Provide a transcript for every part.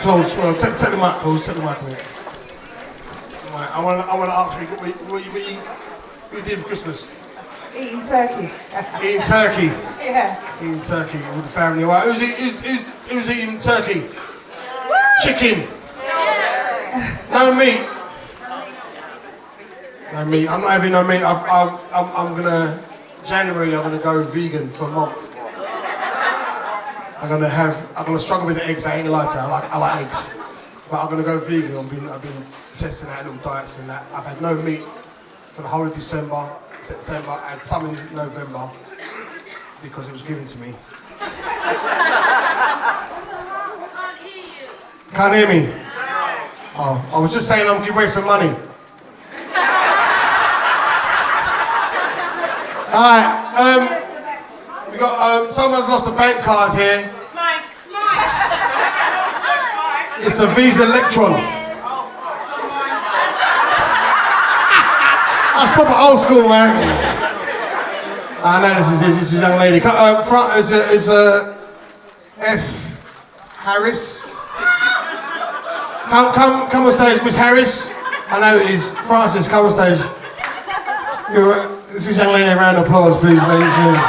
close. Well, take the mic close. Take the mic away. Right, I want to ask you, what you did for Christmas? Eating turkey. Eating turkey. Yeah. Eating turkey with the family. Right, who's eating turkey? Chicken. No meat. No meat. I'm not having no meat. I'm gonna January. I'm gonna go vegan for a month. I'm gonna struggle with the eggs. I ain't gonna lie to you. I like eggs, but I'm gonna go vegan. I've been testing out little diets and that. I've had no meat for the whole of December, September, and some in November because it was given to me. Can't hear me. Oh, I was just saying I'm giving away some money. Alright, we got, someone's lost a bank card here. It's mine. It's a Visa Electron. That's proper old school, man. I know this is a young lady. Front is a F. Harris. Come on stage, Miss Harris. I know it is. Francis, come on stage. This is young lady, a round of applause, please, ladies and gentlemen.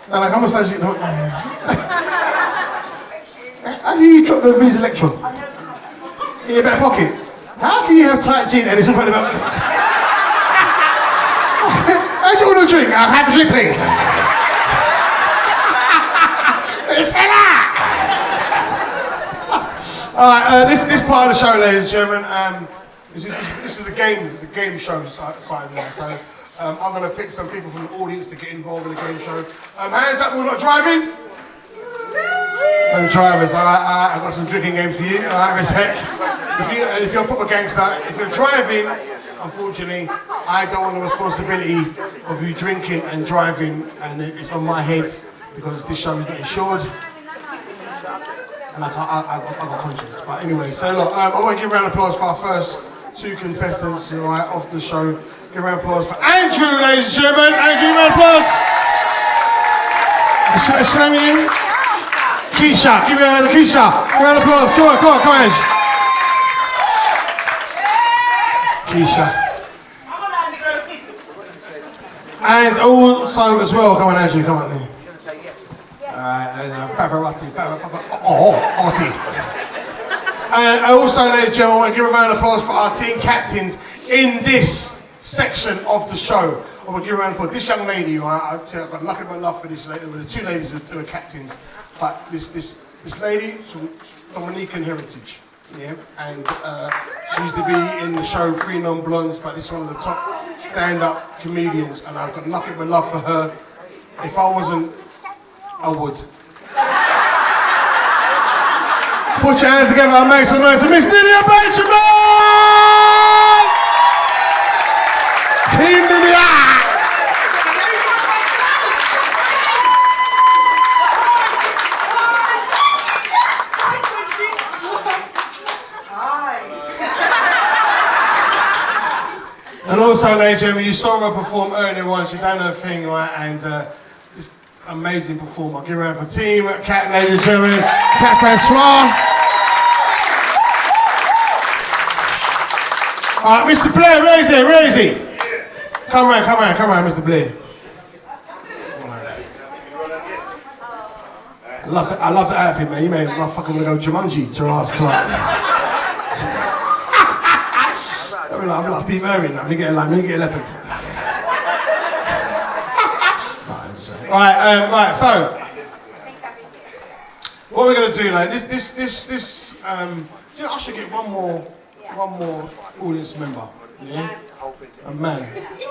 No, come on stage. How do you drop the Visa Electron? In your back pocket? How can you have tight jeans and it's in front of you? How'd you order a drink? I'll have a drink, please. Fella! Alright, this part of the show, ladies and gentlemen, this is the game show side now. So I'm going to pick some people from the audience to get involved in the game show. Hands up, we're not driving? And drivers, alright, I've got some drinking games for you, alright, respect. If you're a proper gangster, if you're driving, unfortunately, I don't want the responsibility of you drinking and driving, and it's on my head because this show is not insured. And I got conscience. But anyway, so look, I want to give a round of applause for our first two contestants right, off the show. Give a round of applause for Andrew, ladies and gentlemen. Andrew, round of applause. What's your name again? Keisha, give me a round of Keisha. Round of applause. Come on, Ange. Keisha. And also as well, come on, Andrew, come on there. Pavarotti. And also, ladies and gentlemen, I want to give a round of applause for our team captains in this section of the show. I want to give a round of applause. This young lady, right, I've got nothing but love for this lady, with the two ladies who are captains. But this lady, from Dominican heritage, yeah, and she used to be in the show Three Non-Blondes, but this is one of the top stand-up comedians, and I've got nothing but love for her. If I wasn't, I would. Put your hands together and make some noise for Miss Lydia Benjamin! Team Lydia! And also, ladies and gentlemen, you saw her perform earlier on. She done her thing, right? And this amazing performer. Give her a round for team Cat, ladies and gentlemen. Cat Francois. Alright, Mr. Blair, where is he? Come around, Mr. Blair. I love the outfit, man. You may motherfucker wanna go Jumanji to last club. I'm like Steve Irwin, let me get a leopard. Right, so what we're gonna do, like this you know, I should get one more audience member. Yeah? A man.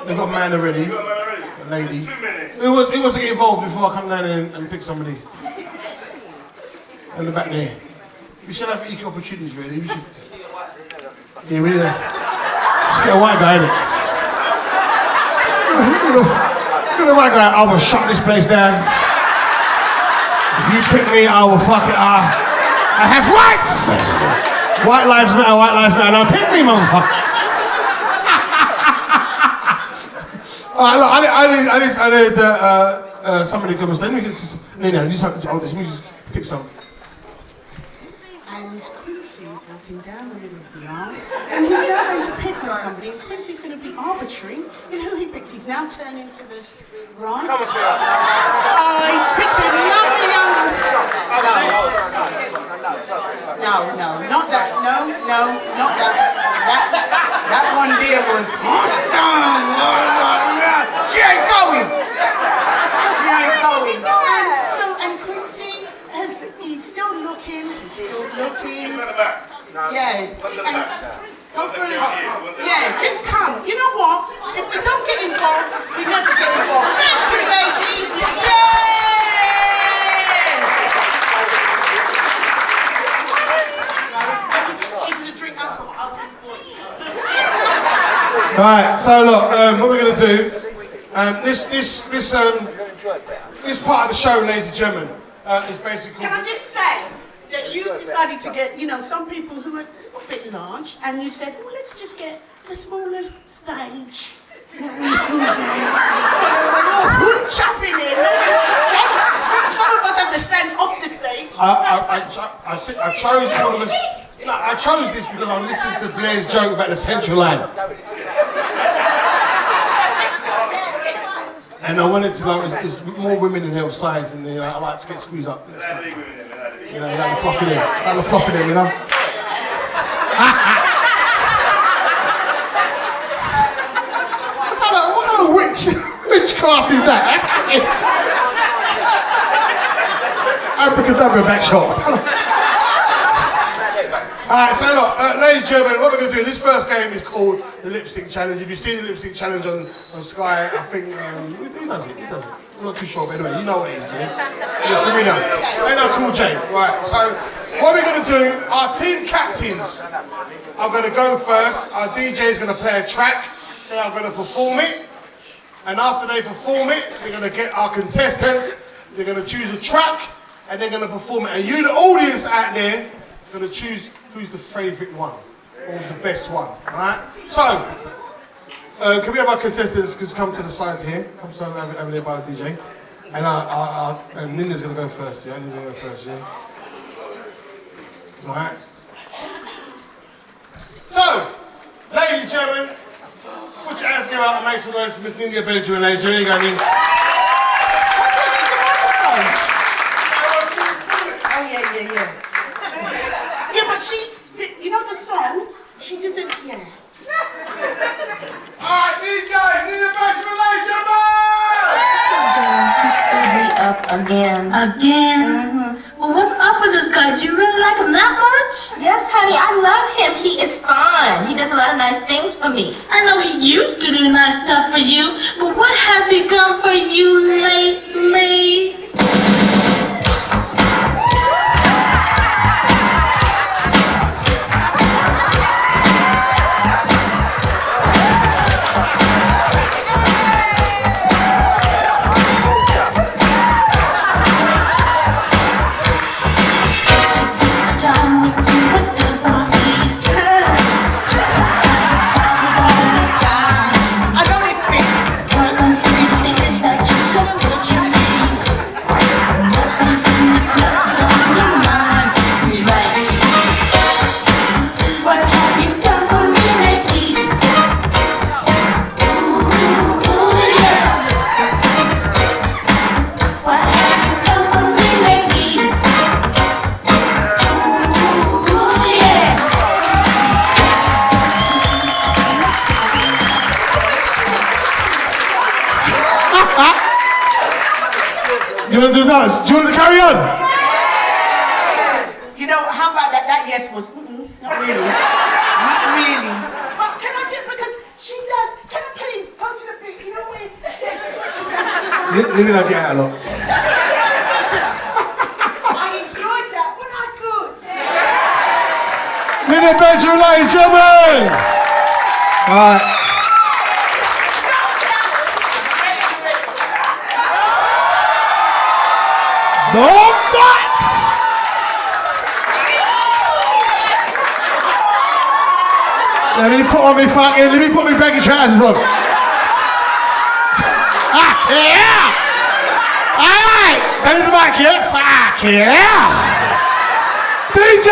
They've got a man already. A lady. Who wants to get involved before I come down and pick somebody? In the back there. We should have equal opportunities, really. We should. Yeah, really. Just get a white guy, innit? Get a white guy, I will shut this place down. If you pick me, I will fuck it up. I have rights! White lives matter, now pick me, motherfucker. Alright, look, I need somebody come and say, Nina, you just pick some. And Quincy's walking down the middle of the aisle, and he's now going to pick on somebody, and Quincy's going to be arbitrary in who he picks. He's now turning to the right. Come on, sweetheart. Oh, he's picked a lovely young... No, not that. No, not that. That one there was awesome. She ain't going. And Quincy he's still looking. Yeah. Go for it. Yeah, just come. You know what? If we don't get involved, we never get involved. Thank you, ladies. Yeah! She's gonna drink alcohol. I'll drink for you. Right, so look, what we're going to do, this part of the show, ladies and gentlemen, is basically... Can I just say that you decided to get, some people who are a bit large, and you said, well, let's just get a smaller stage. So they were all hunchapping in. Some of us have to stand off the stage. I chose all of us... No, I chose this because I listened to Blair's joke about the central line. And I wanted to, there's more women in health size, and I like to get squeezed up. Like the fluffy them, you know? What kind of witchcraft is that? Abracadabra back shop. Alright, so look, ladies and gentlemen, what we're going to do, this first game is called the Lip Sync Challenge. If you see the Lip Sync Challenge on Sky, I think, who does it? I'm not too sure, but anyway, you know what it is, yeah? You're familiar. Ain't no cool Jay. Right, so what we're going to do, our team captains are going to go first. Our DJ is going to play a track. They are going to perform it. And after they perform it, we're going to get our contestants. They're going to choose a track, and they're going to perform it. And you, the audience out there, are going to choose who's the favourite one, or the best one, alright? So, can we have our contestants just come to the side here? Come to over there by the DJ. And Nina's going to go first, yeah? Nina's going to go first, yeah? Alright? So, ladies and gentlemen, put your hands together and make some noise for Miss Nina Benjamin, ladies. Here you go, Nina. Oh, yeah. Yeah, but you know the song? She doesn't, yeah. Alright, DJ, Nina Benjamin, ladies and He stood me up again. Again? Well, what's up with this guy? Do you really like him that much? Yes, honey, I love him. He is fine. He does a lot of nice things for me. I know he used to do nice stuff for you, but what has he done for you lately? Do you want to do that? Do you want to carry on? You know, how about that? That yes was, not really. Not really. But can I just, because she does, can I please go to the beat? You know where? Let me not get out of luck. I enjoyed that. Wasn't I good? Nina Benjamin, ladies and gentlemen! Alright. Bomb nuts! Let me put me baggy trousers on. Ah, yeah! Any the mic yet? Fuck yeah! DJ!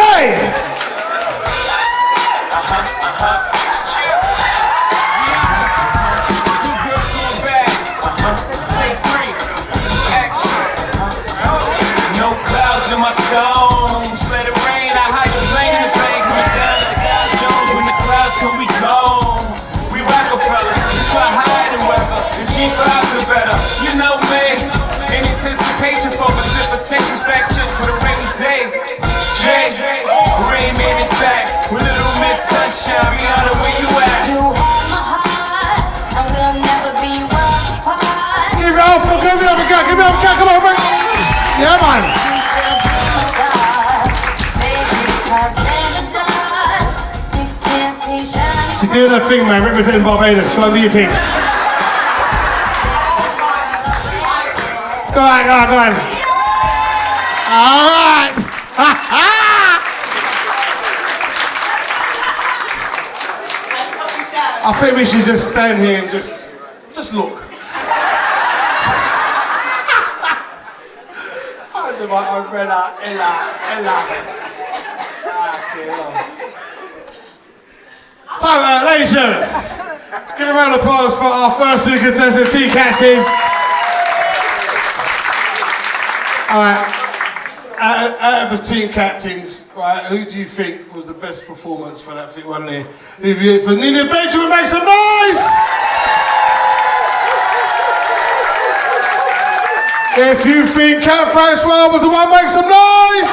No clouds in my stones. Let it rain. I hide the plane in the bank. Coming down like the Dow Jones. When the clouds come, we go. We Rockefeller. We try hiding weather. The G5s are better. You know me. In anticipation for precipitation. Stack chips for the rainy day. Jay, Rain Man is back. With Little Miss Sunshine. Rihanna, where you at? You have my heart, and we'll never be one apart. Give it up, give me up a cut, give me up a cut, come on, man. Yeah, man. You still be my star, baby, 'cause in the dark, you can't see shining. She's doing her thing, man, representing Barbados. Go on, do your thing. Go on, go on, go on. All right. I think we should just stand here and just look. So, ladies and gentlemen, give a round of applause for our first two contestants, Team Captains. Alright, out of the team captains, right, who do you think was the best performance for that fit one there? For Nina Benjamin, make some noise! If you think Cat Francois was the one, make some noise!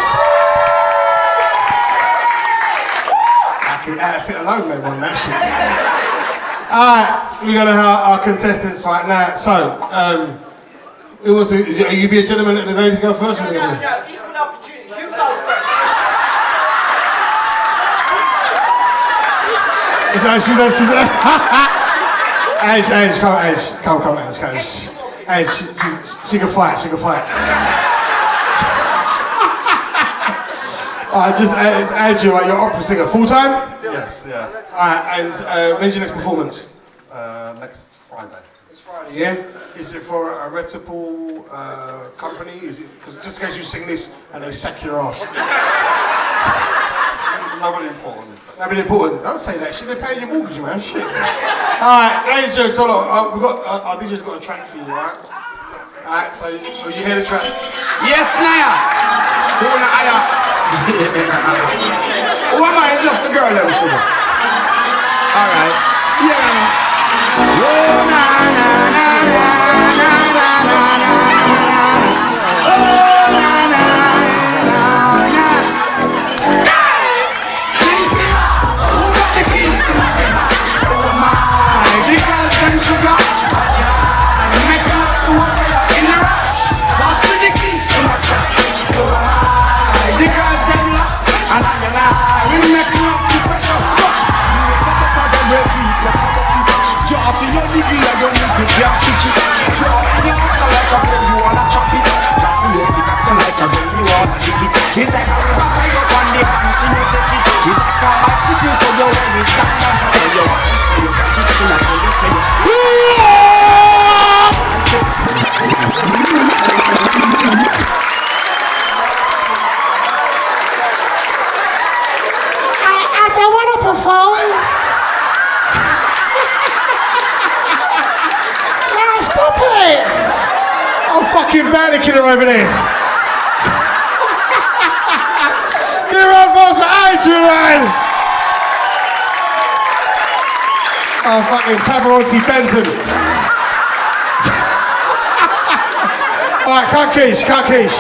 Fucking outfit alone made one, that shit. Alright, we're gonna have our contestants right now. So, who wants to, you be a gentleman and the ladies go first? No, equal opportunity. You go first. She's Ange, come on, Ange. Ange, she can fight. Alright, it's Andrew, right, you're opera singer, full time? Yes, yeah. Alright, and when's your next performance? Next Friday. It's Friday, yeah? Is it for a reputable company? Is it, because just in case you sing this and they sack your ass. Nobody important. Nobody important. Don't say that shit, they're paying your mortgage, man, shit. Alright, ladies and gentlemen, so look, we've got, our DJ's got a track for you, right? Alright, so will you hear the track? Yes, Naya. Who am I? It's just the girl, let me see. All right. Yeah. Oh, na na na na na na na na na. Oh, na na na na. Sing, sing. Who got the keys to my car? Oh my, the girls them sugar. Make love to a fella in a rush. Pass me the keys to my chest. Oh my, the girls them love. And I will make love to precious stuff. You got to put them ready. Drop in your degree and your nigga can't stitch it. Drop in your answer like a gun, you wanna chop it. Drop in your big answer like a gun, you wanna kick it. It's like a river side up on the bank and you take it. It's like a bicycle so you when you stand down so you want it. So you catch it and I you say I don't want to perform. Stop it! I'm fucking panicking her over there. Give a round of applause for Andrew, man! Oh, fucking Pavarotti Benton. Alright, cut quiche.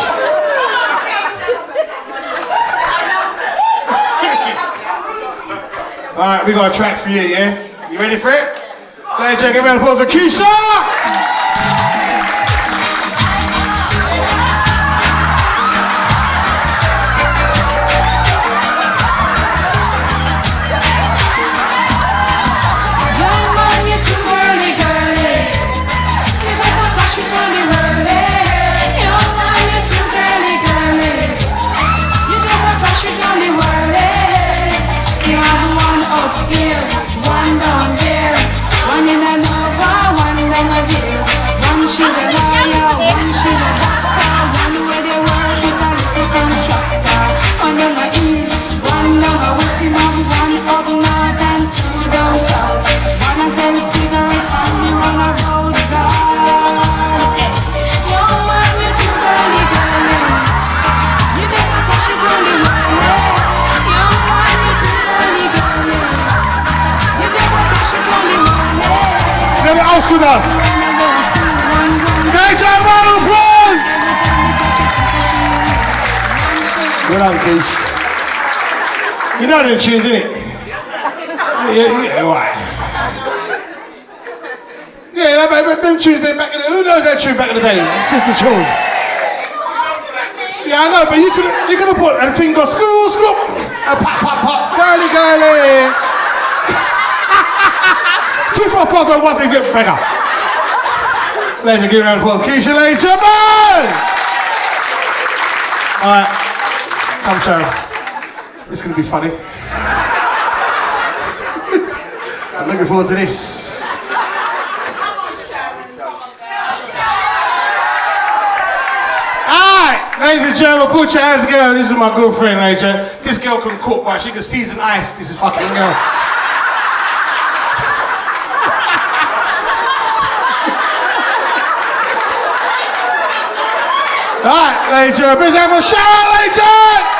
Alright, we got a track for you, yeah? You ready for it? Ladies and gentlemen, give a round of applause for Keisha! One in another, one in on, Keith. You know them tunes, innit? Yeah, right. Yeah, but them tunes there back in the day. Who knows that tune back in the day? It's just the tune. Yeah, I know, but you could have put and the thing goes screw, screw, pop, pop, pop, girly, girly. 2 4 pop, once they get better. Ladies and give a round of applause. Keisha, ladies and gentlemen! Alright, come Sharon. This is going to be funny. I'm looking forward to this. Alright, ladies and gentlemen, put your hands together. This is my good friend, ladies and gentlemen. This girl can cook, right? She can season ice. This is fucking girl. Alright, ladies and gentlemen, please have a shower, ladies and gentlemen!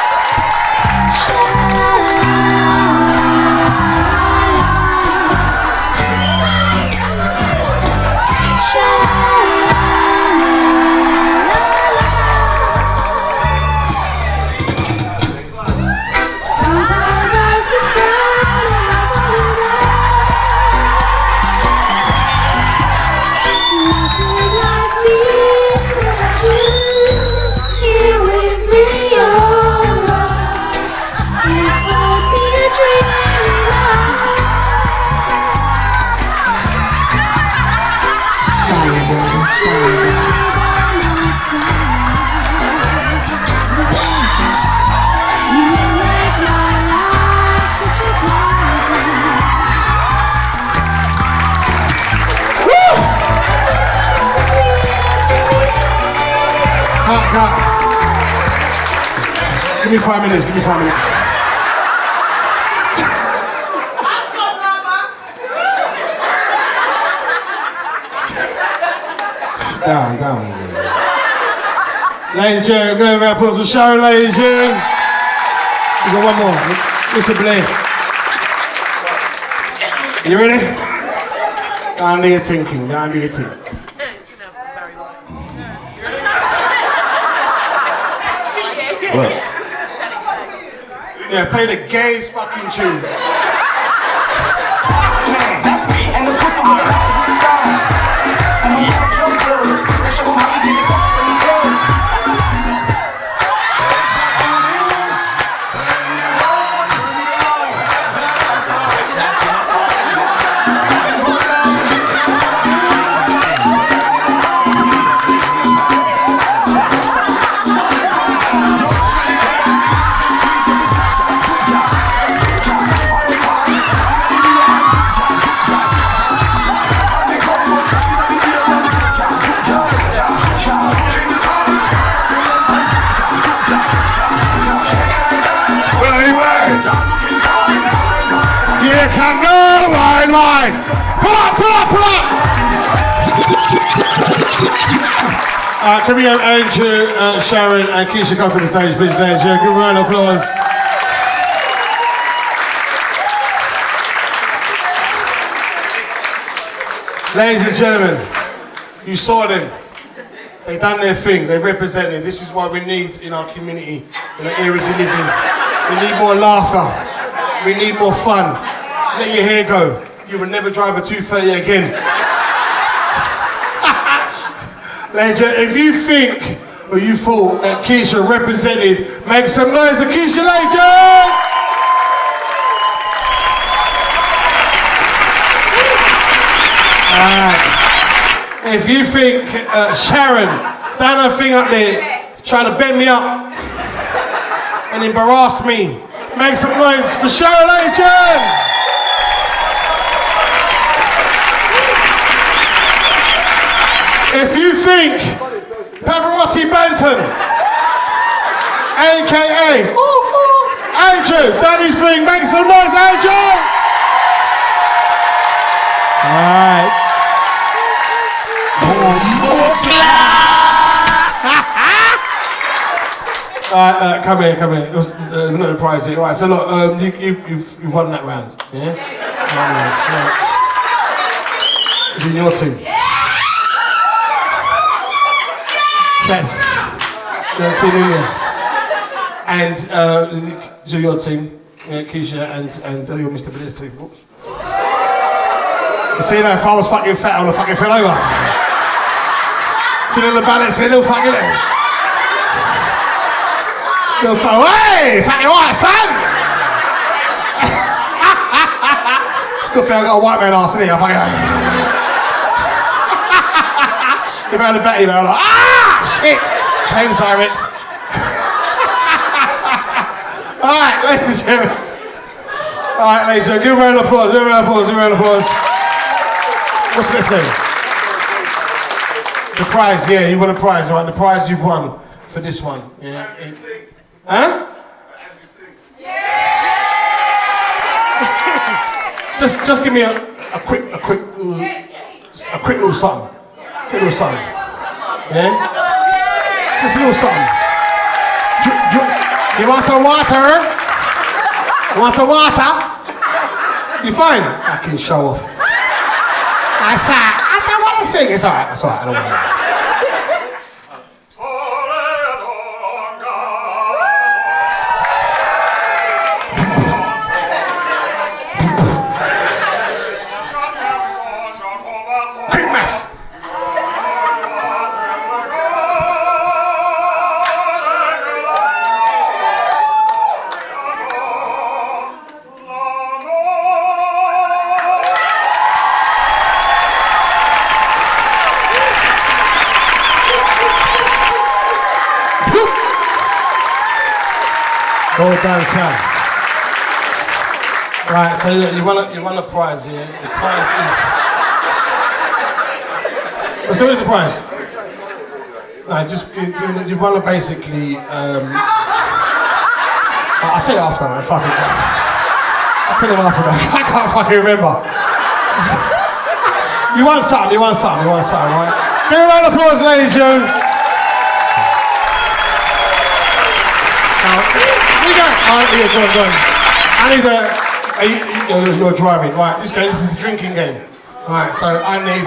Sometimes I sit down and I wonder, what would life be without you here with me? Alright, it would be a dreamy life. Fire, baby, fire. You make my life such a garden. Cut. Give me 5 minutes, give me 5 minutes. Down. Ladies and gentlemen, go around applause for Sharon, ladies and gentlemen. We got one more, Mr. Blair. You ready? Go and do your thinking, go and do your thinking. What? Yeah, play the gayest fucking tune. That's me and the twister with the sound. And we got your blood. Let's show 'em how we get it up in the club. Yeah, come on, wine. Pull up. Can we have Andrew, Sharon and Keisha come to the stage, please, ladies and gentlemen. Give a round of applause. Ladies and gentlemen, you saw them. They done their thing, they represented. This is what we need in our community, in the areas we live in. We need more laughter. We need more fun. Let your hair go. You will never drive a 230 again. Ladies and gentlemen, if you think or you thought that Keisha represented, make some noise for Keisha, ladies and gentlemen! If you think Sharon done her thing up there, trying to bend me up and embarrass me, make some noise for Sharon, ladies and gentlemen! If you think Pavarotti Banton, aka Andrew, done his thing, make some noise, Andrew! Alright. Alright, come here. It was no prize here. Alright, so look, you've won that round, yeah? It's in your team. Yes. Your team in there. And so your team, Keisha, and your Mr. Bliss team. Oops. You see, if I was fucking fat, I would have fucking fell over. See, little balance, see, little fucking. Little fucking, hey, fucking white son! It's a good thing I got a white man ass in here, fucking. If I had a bet, I'm like, ah, shit! Claims direct. Alright, ladies and gentlemen. Alright, ladies and gentlemen, give a round of applause, give a round of applause, give a round of applause. What's the next game? The prize, yeah, you won a prize, right? The prize you've won for this one. Yeah. Huh? just give me a quick little something. Quick little something. Yeah? Just a little something. You want some water? You want some water? You fine? I can show off. I don't want to sing. It's alright, I don't want to. Quick maths. Well done, son. Right, so you won a prize here. The prize is. So where's the prize? No, just you won a basically. I'll tell you after, man. Fuck it. I'll tell you after, man. I can't fucking remember. You won something, right? Give a round of applause, ladies and gentlemen. You go. Yeah, go on. I need you're driving, right? This is the drinking game. Right, so I need.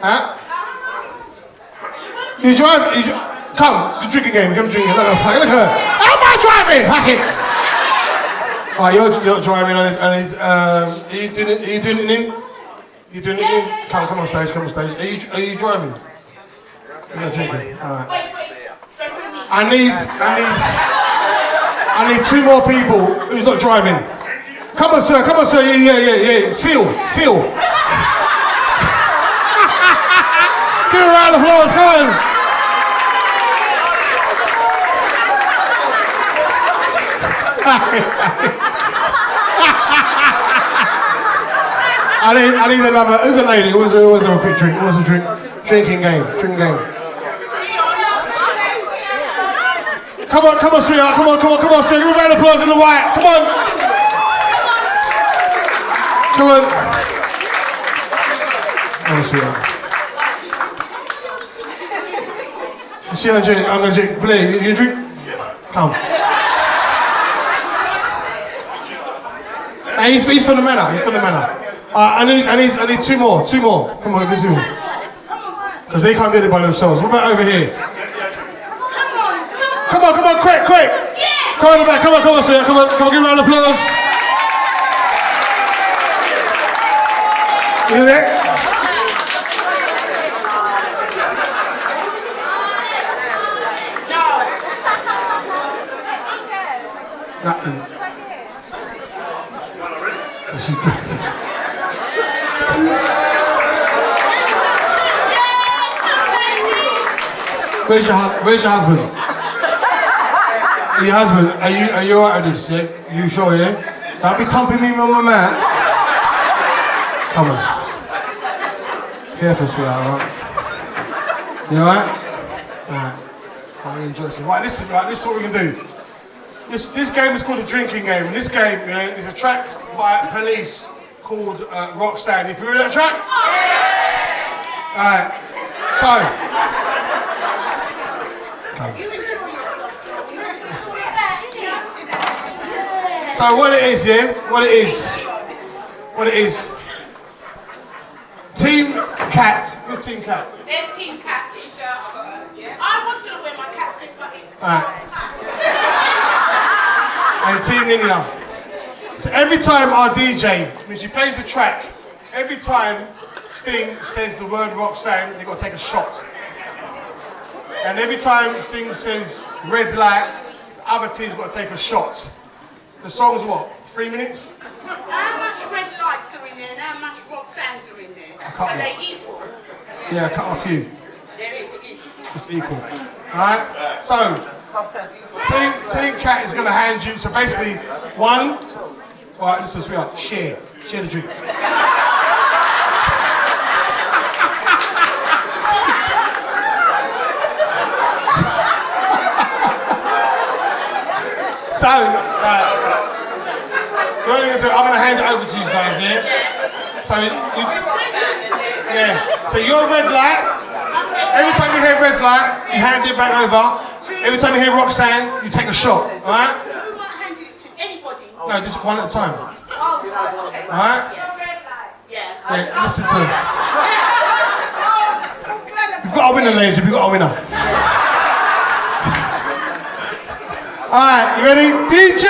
Huh? You drive. Come, the drinking game. Come drinking. Look at her. How am I driving? Fuck it. Right, you're not driving. I need. Are you doing it in? You doing it in? Come on stage. Are you driving? You're drinking. All right. I need two more people who's not driving. Come on, sir. Yeah. Seal. Give a round of applause, come on. I need another. Who's a lady? Who's a quick drink? What's a drinking game? Come on, sweetheart. Come on, sweetheart. Give a round of applause in the white. Come on. Come on, sweetheart. She gonna drink. I'm gonna drink. Blair, you drink? Come. Hey, he's from the manor. I need two more. Come on, do two more. Because they can't do it by themselves. What about over here? Come on, quick! Yeah. Come on, the back. Come on, sweetheart. Come on, give a round of applause. You there? Nothing. She's good. Where's your husband? Your husband, are you alright with this? Yeah? You sure, yeah? Don't be thumping me on my mat. Come on. Careful, sweetheart, alright? You alright? Alright. I enjoy this. Right, this is what we can do. This game is called the drinking game. And this game is a track by Police called Roxanne. If you heard that track? Alright. So what it is, yeah? What it is. Team Cat. Who's Team Cat? There's Team Cat t-shirt. I was gonna wear my cat suit, but Alright. and Team Ninja. So every time our DJ, when she plays the track, every time Sting says the word Roxanne, they've got to take a shot. And every time Sting says red light, the other team's got to take a shot. The song's what, 3 minutes? How much red lights are in there and how much Roxanne's are in there? Are they equal? Yeah, cut off you. There is, it is. It's equal. Alright? So, Team Cat is going to hand you, so basically, one, alright, listen, sweetheart, share the drink. So, what I'm going to hand it over to you guys, yeah? So, so you're red light. Every time you hear red light, you hand it back over. Every time you hear Roxanne, you take a shot, alright? Who am I handing it to? Anybody? No, just one at a time. Oh, okay. Alright? Yeah, listen to it. You've got a winner, ladies, you've got a winner. Alright, you ready? DJ!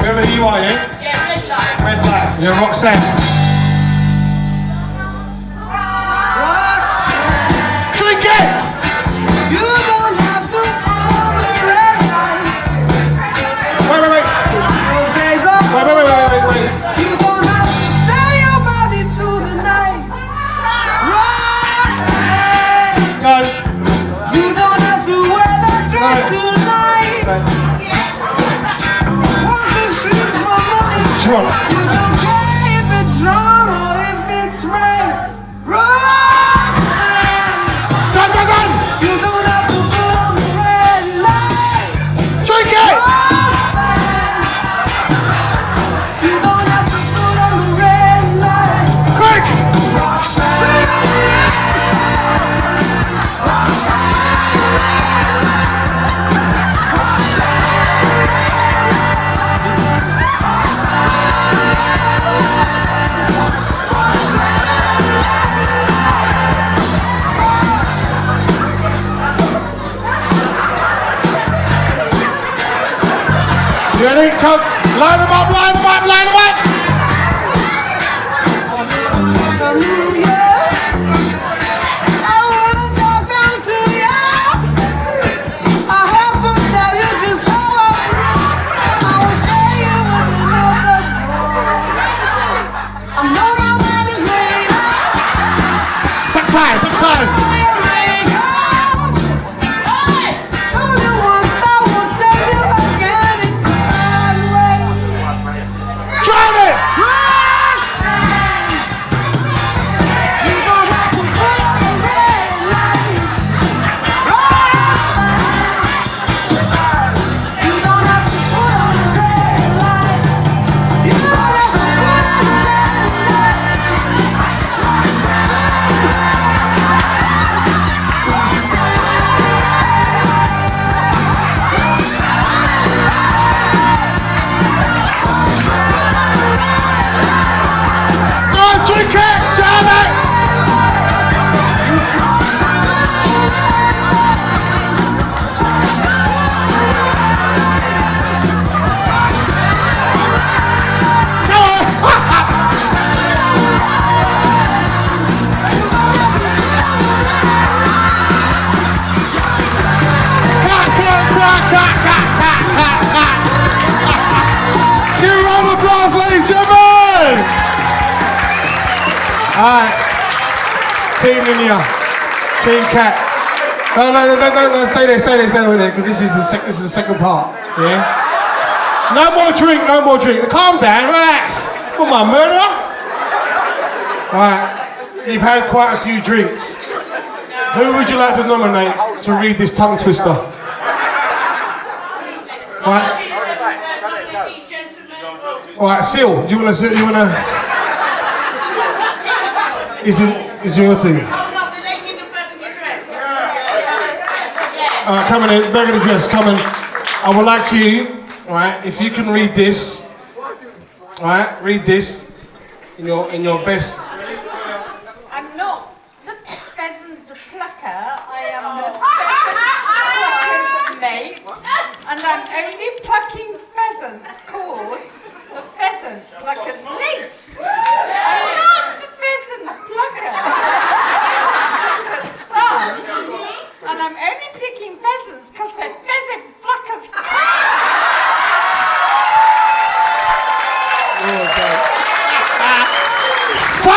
You know who you are, yeah? Yeah, red light. Red light. You're Roxanne. Drink it! You don't have to follow the red light. Wait. Those days are Wait. You don't have to sell your body to the night. Roxanne, No. you don't have to wear that dress tonight. Walk the streets for money. Drunk. You don't care if it's wrong or if it's right. Roxanne, Gun! you don't have to put on the red light. Drink it! Roxanne, you don't have to put on the red light. Quick! You ready? Come. Line them up. Some time. Drive it! Drink it! Jam it! Come on! Give a round of applause, ladies and gentlemen! Alright, Team Ninja, Team Cat. No, stay there because this is the second part. Yeah. No more drink. Calm down, relax. Come on, murderer. Alright, you've had quite a few drinks. Who would you like to nominate to read this tongue twister? Alright, Seal. Do you wanna? Is your team? Alright, come in, back of the dress, come in. I would like you, alright, if you can read this, alright, read this in your best. I'm not the peasant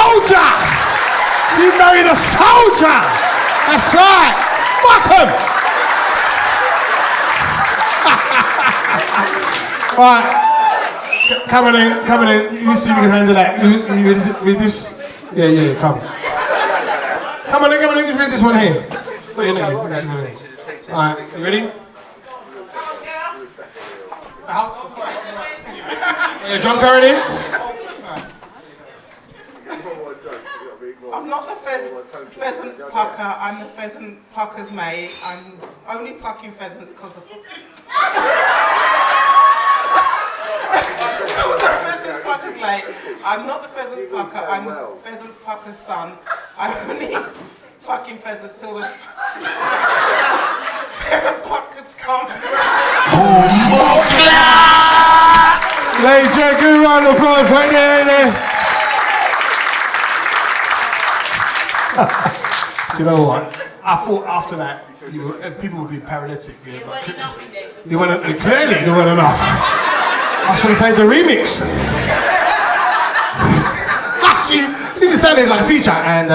soldier! You married a soldier! That's right! Fuck him! Right. Come on in. You see if you can handle that. You read this? Yeah, come. Come on in, just read this one here. What you know? Alright, you ready? Yeah, John already? I'm not the pheasant plucker, I'm the pheasant plucker's mate. I'm only plucking pheasants because of... Pheasant plucker's late. I'm not the pheasant plucker, I'm the pheasant plucker's son. I'm only plucking pheasants till the pheasant pluckers come. Ladies and gentlemen, good round of applause right there. Do you know what? I thought after that, people would be paralytic. Yeah, but clearly there weren't enough. I should have played the remix. she just sounded like a teacher. And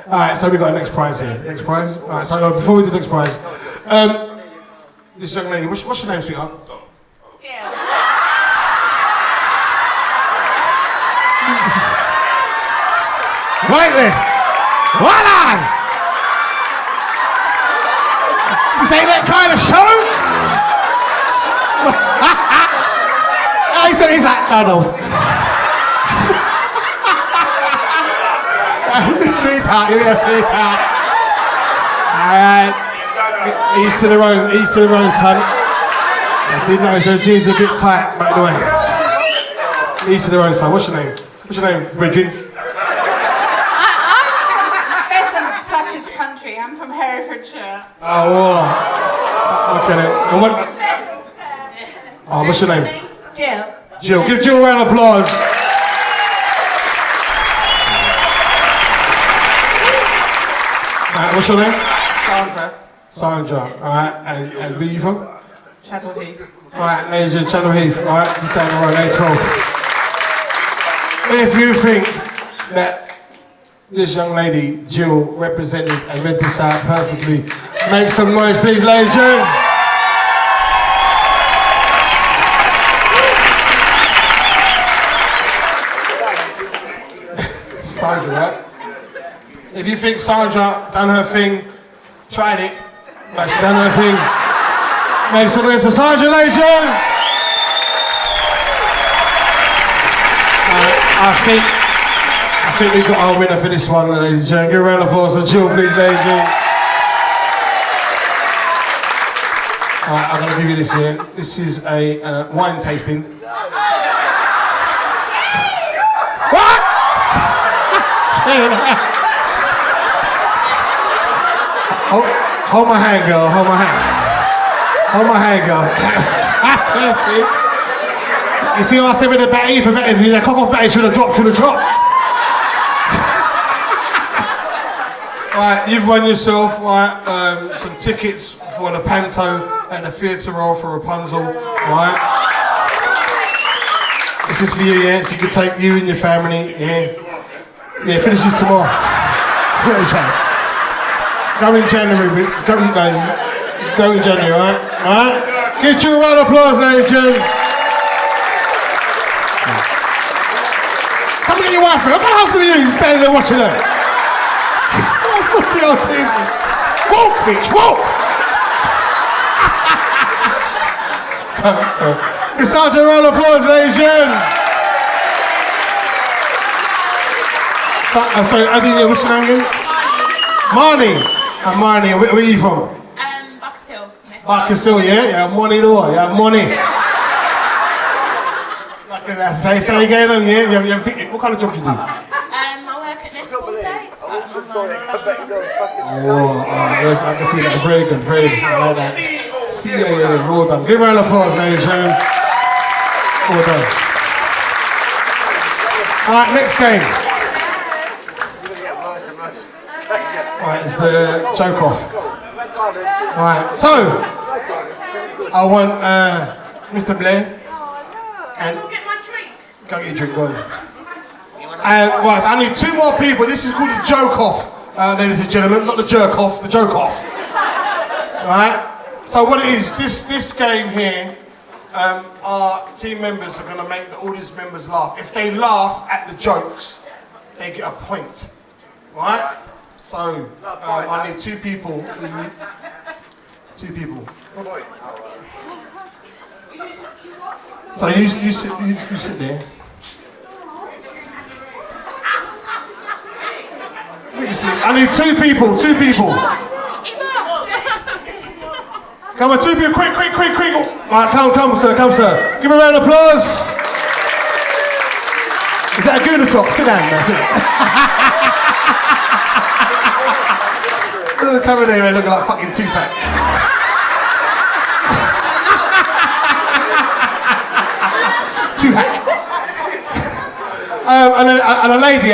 Alright, so we got a next prize here. Next prize? Alright, so before we do the next prize, this young lady, what's your name, sweetheart? Jill. Right then. Well on! This ain't that kind of show? He said he's like Donald. Sweetheart, you're a sweetheart. Alright. Each to their own, son. I did notice those jeans are a bit tight, by the way. Each to their own, son. What's your name? Bridget? I'm from Herefordshire. Oh, wow. Okay then. Oh, what's your name? Jill. Jill. Give Jill a round of applause. What's your name? Sandra. Alright, and where are you from? Chadwell Heath. Alright, ladies and Channel Heath. Alright, just down the road, A12. If you think that this young lady, Jill, represented and read this out perfectly, make some noise, please, ladies and gentlemen. Sandra, right? If you think Sandra done her thing, tried it, but she done her thing, make some noise for Sandra, ladies and gentlemen. I think we've got our winner for this one, ladies and gentlemen. Give a round of applause to Jill, please, ladies and gentlemen. Alright, I'm going to give you this here. This is a wine tasting. What? Hold my hand, girl. Hold my hand, girl. That's it. You see what I said with the battery? If the cock-off battery should have dropped. Right, you've won yourself, right, some tickets for the Panto at the Theatre Royal for Rapunzel, right? This is for you, yeah, so you can take you and your family, yeah. Yeah, finishes tomorrow. Go in January, go in January, alright? Alright? Give you a round of applause, ladies and gentlemen. Come and get your wife, what kind of husband are you? You're standing there watching her. What's the old team? Walk, bitch, walk! Give Sergeant a round of applause, ladies and gentlemen. Sorry, I didn't hear, what's your name again? Marnie. Marnie, where are you from? Buckstill. Buckstill, yeah? You have money though, you have money. Say again, yeah? You have, what kind of job do you do? I work at Netball Days. I can see that. Very good. I like that. See, yeah, well done. Give a round of applause, ladies and gentlemen. Well done. Alright, next game. Alright, it's the joke off. Alright, so I want Mr. Blair and Go get your drink, go on. Right, so I need 2 more people. This is called the joke off, ladies and gentlemen. Not the jerk off, the joke off. Right? So what it is, this game here, our team members are going to make the audience members laugh. If they laugh at the jokes, they get a point. Right? So I need 2 people. 2 people. So you sit there. I need 2 people. 2 people. Come on, 2 people, quick. Right, come, sir. Give a round of applause. Is that a good top? Sit down, man. Sit down. Come in here and looking like fucking Tupac. Tupac. And a lady.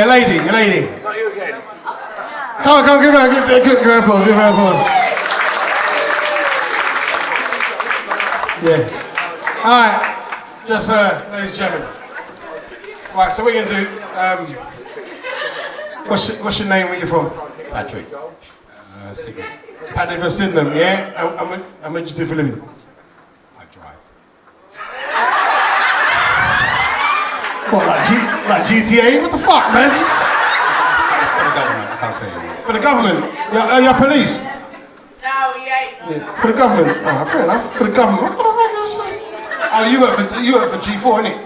Not you again. Come on, give her a applause. Yeah. Alright, just ladies and gentlemen. Right, so we're going to do, what's your name, where you from? Patrick. Sydney. Patrick from Sydenham, yeah? And what do you do for a living? I drive. What, like GTA? What the fuck, man? It's for the government, I can't tell you. For the government? You're police? No, he ain't. Yeah. For the government? Oh, fair enough. For the government. What the fuck is this? Oh, you work for G4, innit?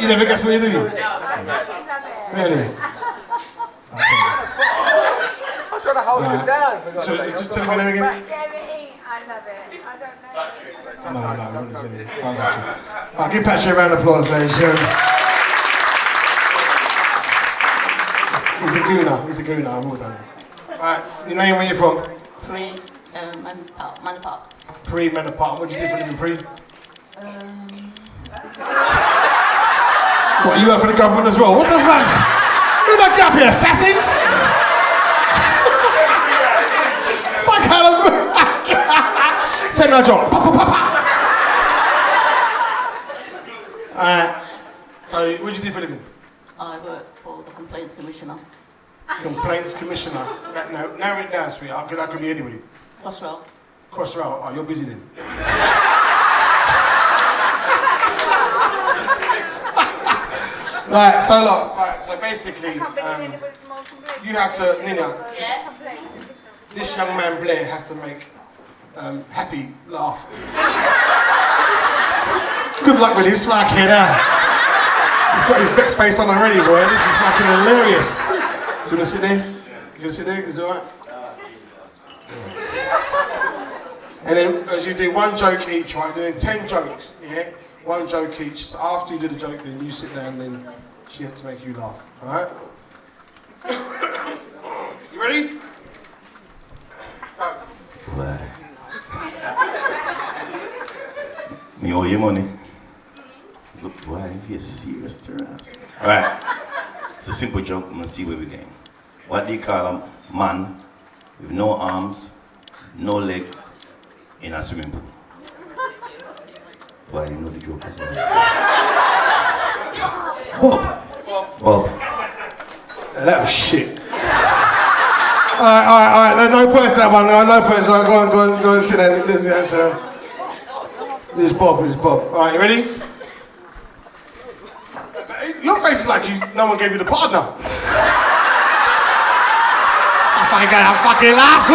You never guess what you do? Really? I'm trying to hold him down. So just tell me my name again. I love it. I don't know. No, I'm not saying it. I got you. I'll give Patrick a round of applause, ladies and gentlemen. He's a gooner, well done. Alright, your name, where you from? Manor Park. What do you do for a living, Pre? What, you work for the government as well? What the fuck? Who that up here, assassins? Some kind of... Take my job. Alright, so what do you do for a living? I work for the Complaints Commissioner. Complaints Commissioner. Narrow it down, sweetheart. That could be anybody. Crossrail. Crossrail. Oh, you're busy then. Right, so look, so basically, you have to, Nina, this young man Blair has to make Happy laugh. Good luck with this fucking He's got his vexed face on already, boy. This is fucking hilarious. You gonna sit there? Is it alright? And then as you do 1 joke each, right? Doing 10 jokes, yeah? 1 joke each. So after you do the joke, then you sit down, then she has to make you laugh. Alright? You ready? Why? Me owe you money. Look, boy, if you're serious to us. Alright. It's a simple joke. I'm gonna see where we going. What do you call a man with no arms, no legs, in a swimming pool? Boy, you know the joke as well. Bob. That was shit. Alright. No points that one. No points. Go on, sit down. This is Bob. Alright, you ready? Your face is like no one gave you the partner. I fucking laugh.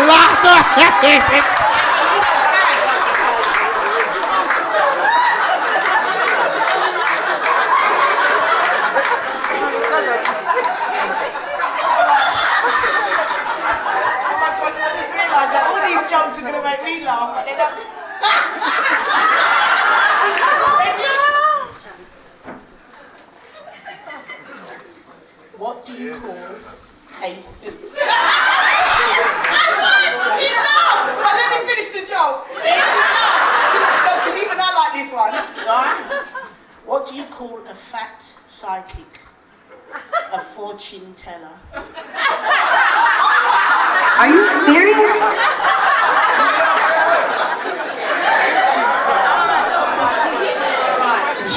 Laughter. All these jokes are gonna make me laugh, but they don't. What do you call a... She laughed! But let me finish the joke. She laughed. Because even I like this one. Right? What do you call a fat psychic? A fortune teller. Are you serious?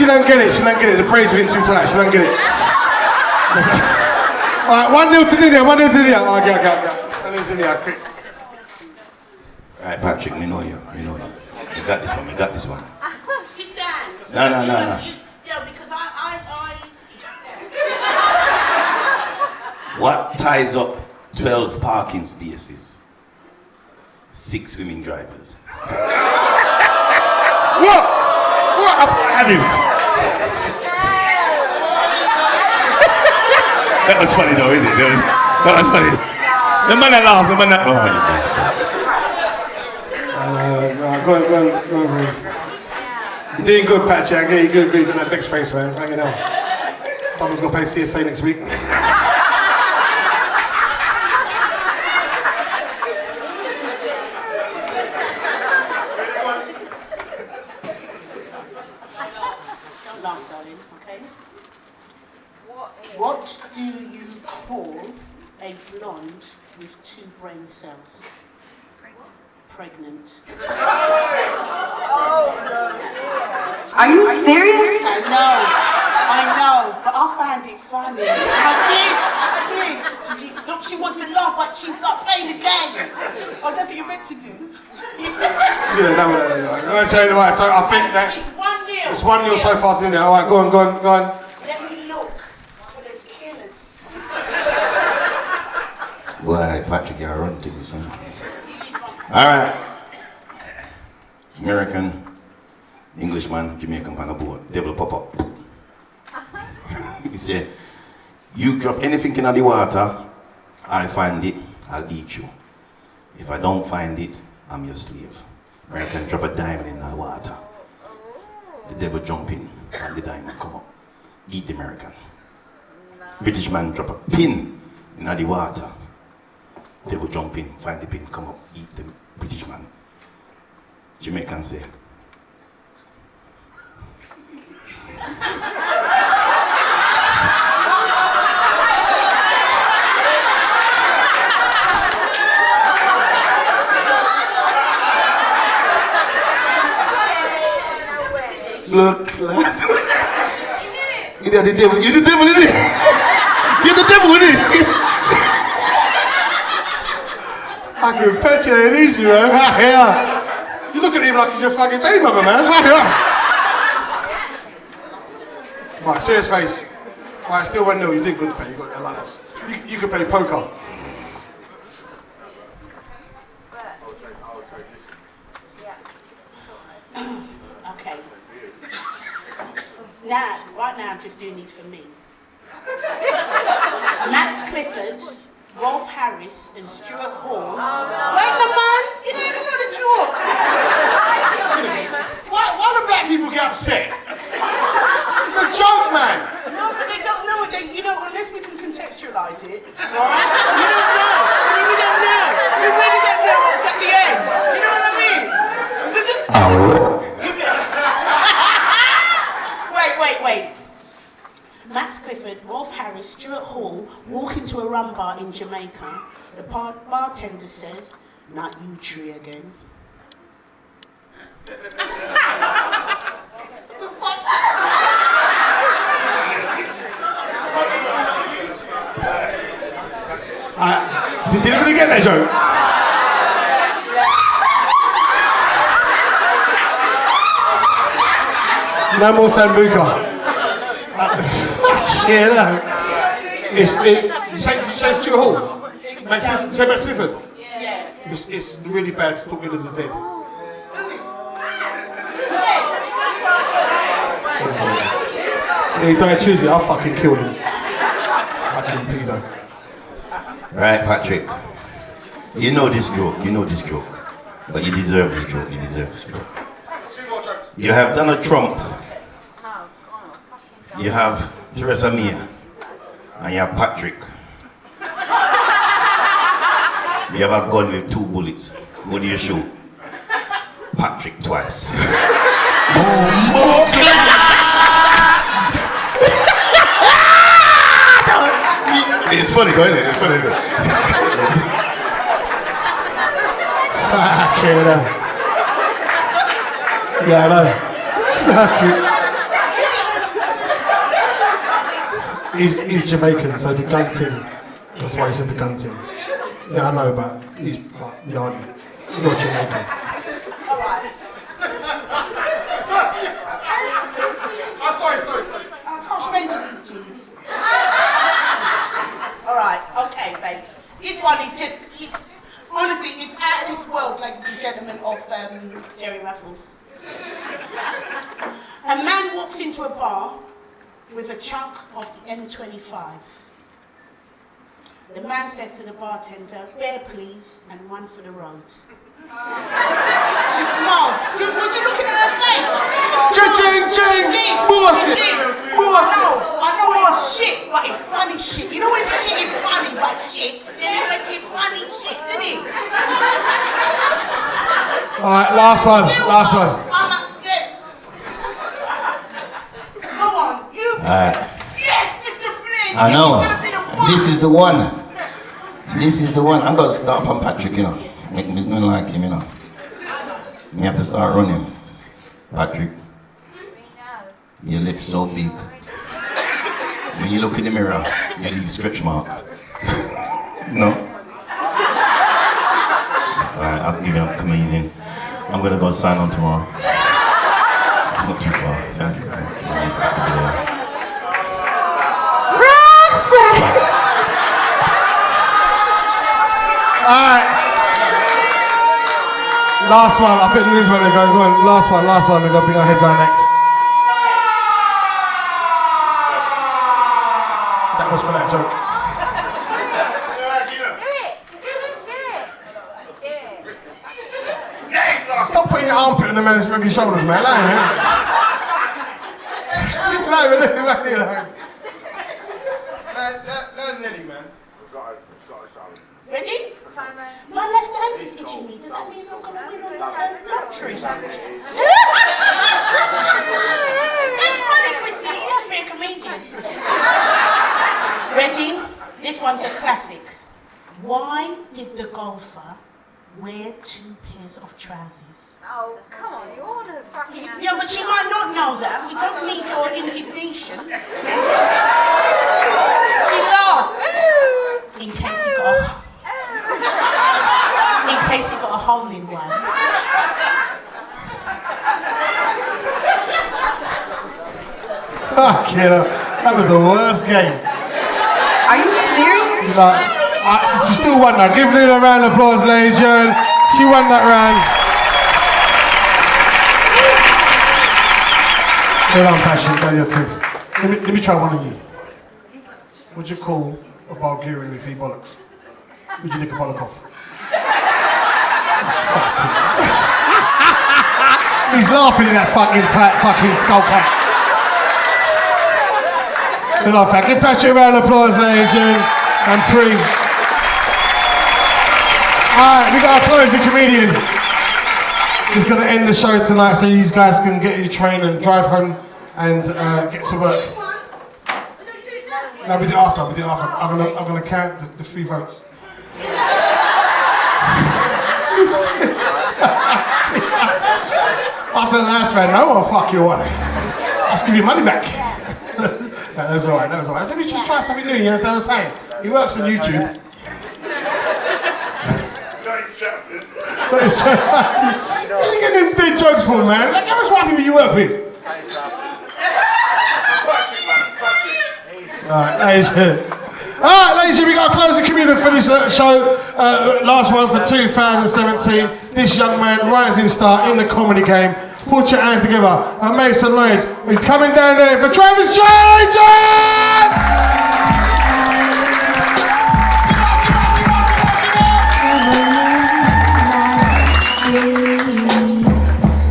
She don't get it. She don't get it. The praise has been too tight. She don't get it. All right, 1-0 to Lydia. 1-0 to Lydia. Oh, okay. 1-0 to Lydia. Quick. All right, Patrick, me know you. You got this one. Sit down. No. Yeah, because I. What ties up 12 parking spaces? 6 women drivers. What? Have you? That was funny though, isn't it? That was funny. The man that laughed, Oh, you bastard. Go on. You're doing good, Patrick. Yeah, you're good. You're doing that fixed face, man. Fucking hell. Someone's gonna pay CSA next week. Laugh, darling, okay? What do you call a blonde with 2 brain cells? Pregnant. Are you serious? I know, but I found it funny. I did. Look, she wants to laugh, but she's not playing the game. Oh, that's what you're meant to do. Right, so I think that It's 1-0. it's 1-0 so far, isn't it? All right, go on. Let me look for the killers. Boy, Patrick, you're run things, son. All right. American, Englishman, Jamaican on the board. Devil pop up. He said, you drop anything in the water, I find it, I'll eat you. If I don't find it, I'm your slave. American drop a diamond in the water. The devil jump in, find the diamond, come up. Eat the American. British man drop a pin in the water. Devil jump in, find the pin, come up, eat the British man. Jamaican say, look, lad. You're the devil, isn't it? You're the devil, isn't it? I can picture it easy, man. Yeah. You look at him like he's your fucking baby mother, man. Right, serious face. Right, still 1-0. You did good, Pay. You got like this. You could play poker. Okay. Right now I'm just doing these for me. Max Clifford, Rolf Harris, and Stuart Hall. Wait, my man, you didn't even know the joke. Why do black people get upset? It's a joke, man. No, but they don't know it. Unless we can contextualize it, right? You don't know. We don't know. We really don't know what's at the end. Do you know what I mean? They're just... Wait. Max Clifford, Rolf Harris, Stuart Hall walk into a rum bar in Jamaica. The bartender says, "Not you, tree again." Did anybody get that joke? No more Sambuca. Yeah, no. Did you say Stuart Hall? Say Matt Clifford? Yeah. It's really bad to talk ill of the dead. He died Tuesday, I fucking killed him. Fucking pedo. Right, Patrick. You know this joke. But you deserve this joke. You have Donald Trump. You have Theresa May. And you have Patrick. You have a gun with 2 bullets. What do you shoot? Patrick twice. It's funny, isn't it? It's funny, isn't it? Fuck it up. Yeah, I know. Fuck it. he's Jamaican, so the gunting. That's why he said the gunting. Yeah, I know, but he's yardy. You're Jamaican. Alright. Sorry. I'll bend these jeans. Alright, okay, babes. This one is just, honestly, it's out of this world, ladies and gentlemen, of Jerry Ruffles. A man walks into a bar with a chunk of the M25. The man says to the bartender, beer please, and one for the road. She smiled. Was you looking at her face? Ching! I know it's shit, but it's funny shit. You know when shit is funny, but shit, then it makes it funny shit, didn't it? Alright, last one. I'm upset. Go on, you. Alright. Yes, Mr. Flynn. I know. This is gonna be the one. This is the one. I'm gonna start on Patrick, you know. Make me like him, you know. You have to start running. Patrick. Your lips so big. When you look in the mirror, you leave stretch marks. No? Alright, I'll give you a comedian. I'm gonna go sign on tomorrow. It's not too far. Thank you very much. Alright. Last one. I think this is where they go. Go on. Last one. We're gonna bring our headline act. That was for that joke. Stop putting your armpit on the man's fucking shoulders, man. Lie, man. Look back here, like. Nelly, man. Ready? My left hand is itching me. Does that mean I'm going to win on the lottery? That's funny, Quincy. You have to be a comedian. Ready? This one's a classic. Why did the golfer wear 2 pairs of trousers? Oh, come on, you all know fucking Yeah, but she might not know that. We don't need your indignation. She laughed. In case he got a hole in one. Fuck you know. That was the worst game. Are you serious? She still won that. Give Luna a round of applause, ladies and gentlemen. She won that round. Well done, Passion. Go your two. Let me try one of you. What'd you call a Bulgarian with 3 bollocks? Would you lick a bollock off? He's laughing at that fucking tight fucking skull cap. Good luck, Pat. Give Patrick a round of applause, ladies and gentlemen. And Pre. Alright, we got our closing comedian. He's going to end the show tonight so you guys can get your train and drive home and get to work. No, we do it after. I'm gonna count the 3 votes. After the last round, no one fuck you on. Just give your money back. That's alright. So we just try something new, you understand what I'm saying? He works on YouTube. What are you getting them big jokes for, man? Like, how much white people you work with? Alright, ladies and gentlemen, we got a closing comedian for this show. Last one for 2017. This young man, rising star in the comedy game. Put your hands together and make some noise. He's coming down there for Travis Jones!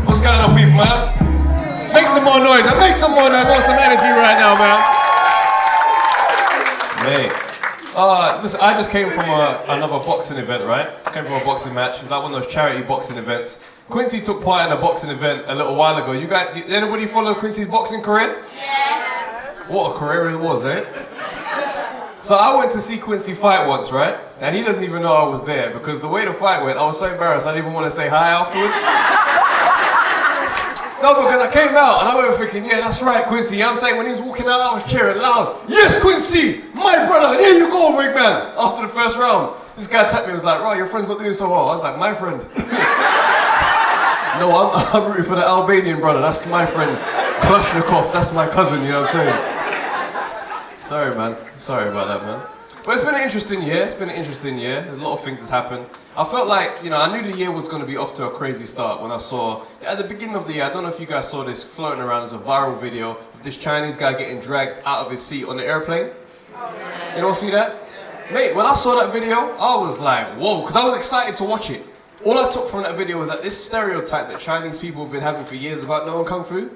What's going on, people, man? Make some more noise. I want some energy right now, man. Mate. Listen, I just came from another boxing event, right? I came from a boxing match. It was like one of those charity boxing events. Quincy took part in a boxing event a little while ago. Anybody follow Quincy's boxing career? Yeah. What a career it was, eh? So I went to see Quincy fight once, right? And he doesn't even know I was there because the way the fight went, I was so embarrassed I didn't even want to say hi afterwards. No, because I came out and I was thinking, yeah, that's right, Quincy. You know what I'm saying? When he was walking out, I was cheering loud. Yes, Quincy, my brother, here you go, big man. After the first round, this guy tapped me and was like, right, your friend's not doing so well. I was like, my friend. No, I'm rooting for the Albanian brother. That's my friend. Kalashnikov, that's my cousin, you know what I'm saying? Sorry, man. Sorry about that, man. But it's been an interesting year. It's been an interesting year. There's a lot of things that's happened. I felt like, I knew the year was going to be off to a crazy start when I saw, at the beginning of the year, I don't know if you guys saw this floating around as a viral video of this Chinese guy getting dragged out of his seat on the airplane. You don't see that? Mate, when I saw that video, I was like, whoa, because I was excited to watch it. All I took from that video was that this stereotype that Chinese people have been having for years about knowing Kung Fu,